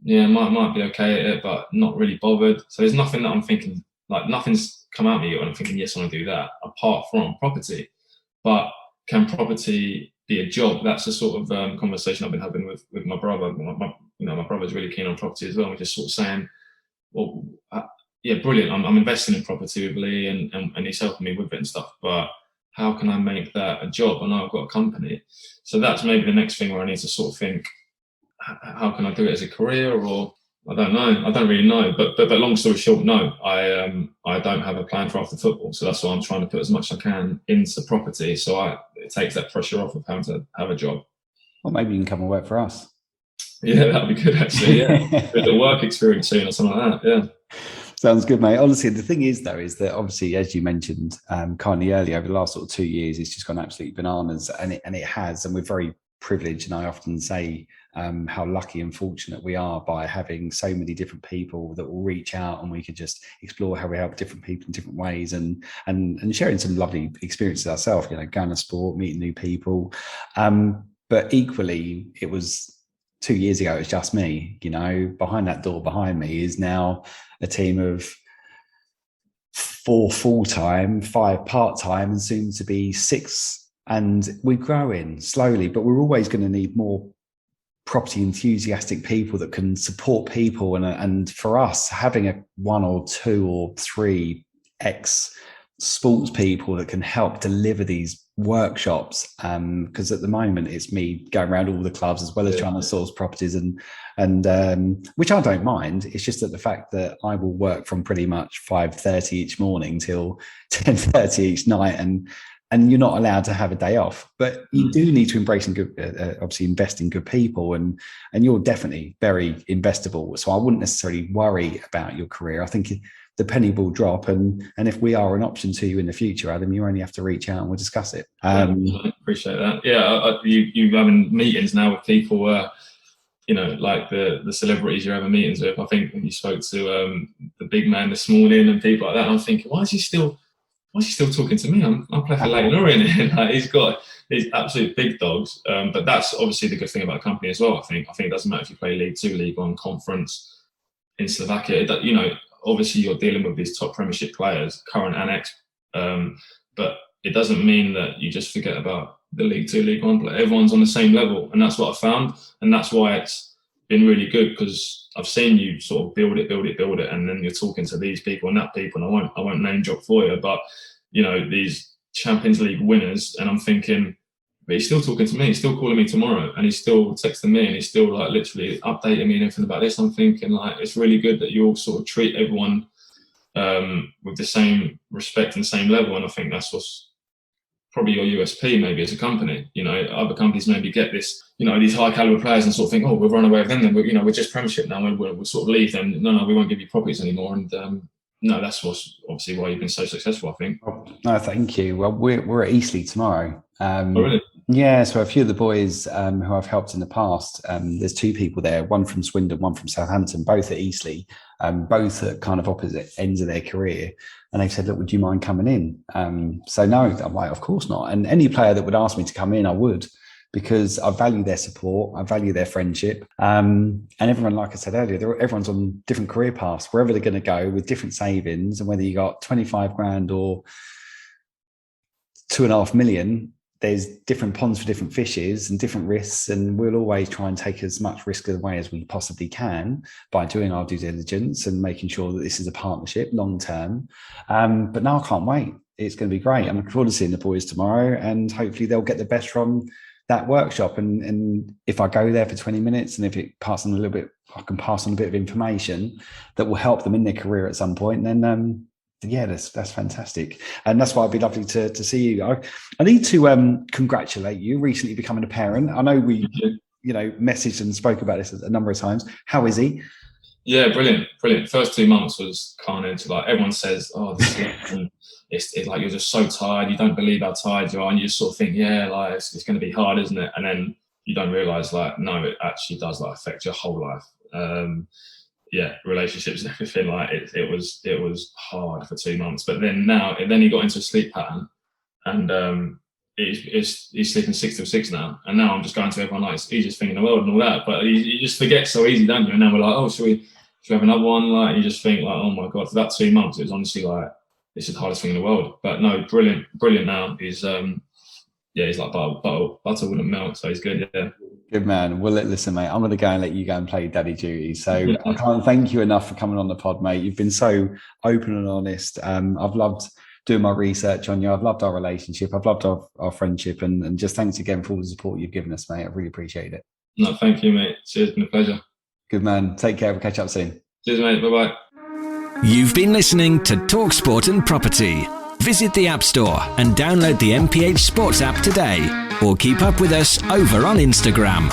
yeah, might be okay at it, but not really bothered. So there's nothing that I'm thinking, like nothing's come at me yet when I'm thinking, yes, I want to do that, apart from property. But can property be a job? That's the sort of conversation I've been having with my brother. My brother's really keen on property as well. We're just sort of saying, well, yeah, brilliant. I'm investing in property with Lee, and he's helping me with it and stuff. But how can I make that a job? I know I've got a company. So that's maybe the next thing where I need to sort of think, how can I do it as a career? Or I don't know. I don't really know. But long story short, no, I don't have a plan for after football. So that's why I'm trying to put as much as I can into property. So it takes that pressure off of having to have a job.
Well, maybe you can come and work for us. Yeah,
that'd be good actually. Yeah, with the work experience soon or something like that. Yeah.
Sounds good, mate. Honestly, the thing is, though, is that obviously, as you mentioned kindly earlier, over the last sort of 2 years, it's just gone absolutely bananas, and it has. And we're very privileged, and I often say how lucky and fortunate we are by having so many different people that will reach out, and we can just explore how we help different people in different ways, and sharing some lovely experiences ourselves. You know, going to sport, meeting new people. But equally, it was 2 years ago, it was just me. You know, behind that door behind me is now a team of 4 full-time, 5 part-time, and soon to be 6. And we're growing slowly, but we're always going to need more property enthusiastic people that can support people. And for us, having a 1 or 2 or 3 sports people that can help deliver these workshops, because at the moment it's me going around all the clubs as well as trying to source properties, and which I don't mind. It's just that the fact that I will work from pretty much 5:30 each morning till 10:30 each night, and you're not allowed to have a day off. But you do need to embrace and obviously invest in good people, and you're definitely very investable. So I wouldn't necessarily worry about your career. I think the penny will drop, and if we are an option to you in the future, Adam, you only have to reach out and we'll discuss it.
I appreciate that. Yeah, you having meetings now with people, you know, like the celebrities you're having meetings with. I think when you spoke to the big man this morning and people like that, I'm thinking, why is he still why's he still talking to me? I'm playing for Leyton Orient here. Like, he's got these absolute big dogs. But that's obviously the good thing about the company as well. I think it doesn't matter if you play League 2, League 1, Conference in Slovakia. That, you know, obviously you're dealing with these top Premiership players, current and ex. But it doesn't mean that you just forget about the League 2, League 1 player. Everyone's on the same level, and that's what I found, and that's why it's been really good, because I've seen you sort of build it, and then you're talking to these people and that people, and I won't name drop for you, but you know, these Champions League winners, and I'm thinking, but he's still talking to me, he's still calling me tomorrow, and he's still texting me, and he's still like literally updating me and everything about this. I'm thinking, like, it's really good that you all sort of treat everyone with the same respect and same level, and I think that's what's probably your USP maybe as a company. You know, other companies maybe get this, you know, these high caliber players and sort of think, oh, we'll run away with them, then we're just Premiership now, we'll sort of leave them. No, we won't give you properties anymore. And no, that's what's obviously why you've been so successful, I think.
No, thank you. Well, we're at Eastleigh tomorrow.
Oh, really?
Yeah, so a few of the boys who I've helped in the past, there's two people there, one from Swindon, one from Southampton, both at Eastleigh, both at kind of opposite ends of their career. And they've said, look, would you mind coming in? So no, I'm like, of course not. And any player that would ask me to come in, I would, because I value their support, I value their friendship. And everyone, like I said earlier, everyone's on different career paths, wherever they're going to go with different savings. And whether you got 25 grand or 2.5 million, there's different ponds for different fishes and different risks, and we'll always try and take as much risk away as we possibly can by doing our due diligence and making sure that this is a partnership long term. But now I can't wait. It's going to be great. I'm looking forward to seeing the boys tomorrow, and hopefully they'll get the best from that workshop. And if I go there for 20 minutes and if it passes on a little bit, I can pass on a bit of information that will help them in their career at some point, then yeah, that's fantastic. And that's why it'd be lovely to see you. I need to congratulate you recently becoming a parent. I know we, you know, messaged and spoke about this a number of times. How is he?
Yeah, brilliant. First 2 months was carnage. Like, everyone says, oh, this is it's like you're just so tired. You don't believe how tired you are, and you just sort of think, yeah, like it's going to be hard, isn't it? And then you don't realise, like, no, it actually does like affect your whole life. Yeah, relationships and everything. Like, it was hard for 2 months, but then he got into a sleep pattern, and he's sleeping 6 till 6 now. And now I'm just going to everyone like it's the easiest thing in the world and all that, but you just forget so easy, don't you? And now we're like, oh, should we have another one? Like, you just think like, oh my god, for that 2 months, it was honestly like, this is the hardest thing in the world. But no, brilliant now. He's he's like butter wouldn't melt, so he's good. Yeah. Good
man. Well, listen, mate, I'm going to go and let you go and play daddy duty. So I can't thank you enough for coming on the pod, mate. You've been so open and honest. I've loved doing my research on you. I've loved our relationship. I've loved our friendship, and just thanks again for all the support you've given us, mate. I really appreciate it.
No, thank you, mate. It's been a pleasure.
Good man. Take care. We'll catch up soon.
Cheers, mate. Bye-bye.
You've been listening to Talk Sport and Property. Visit the App Store and download the MPH Sports app today, or keep up with us over on Instagram.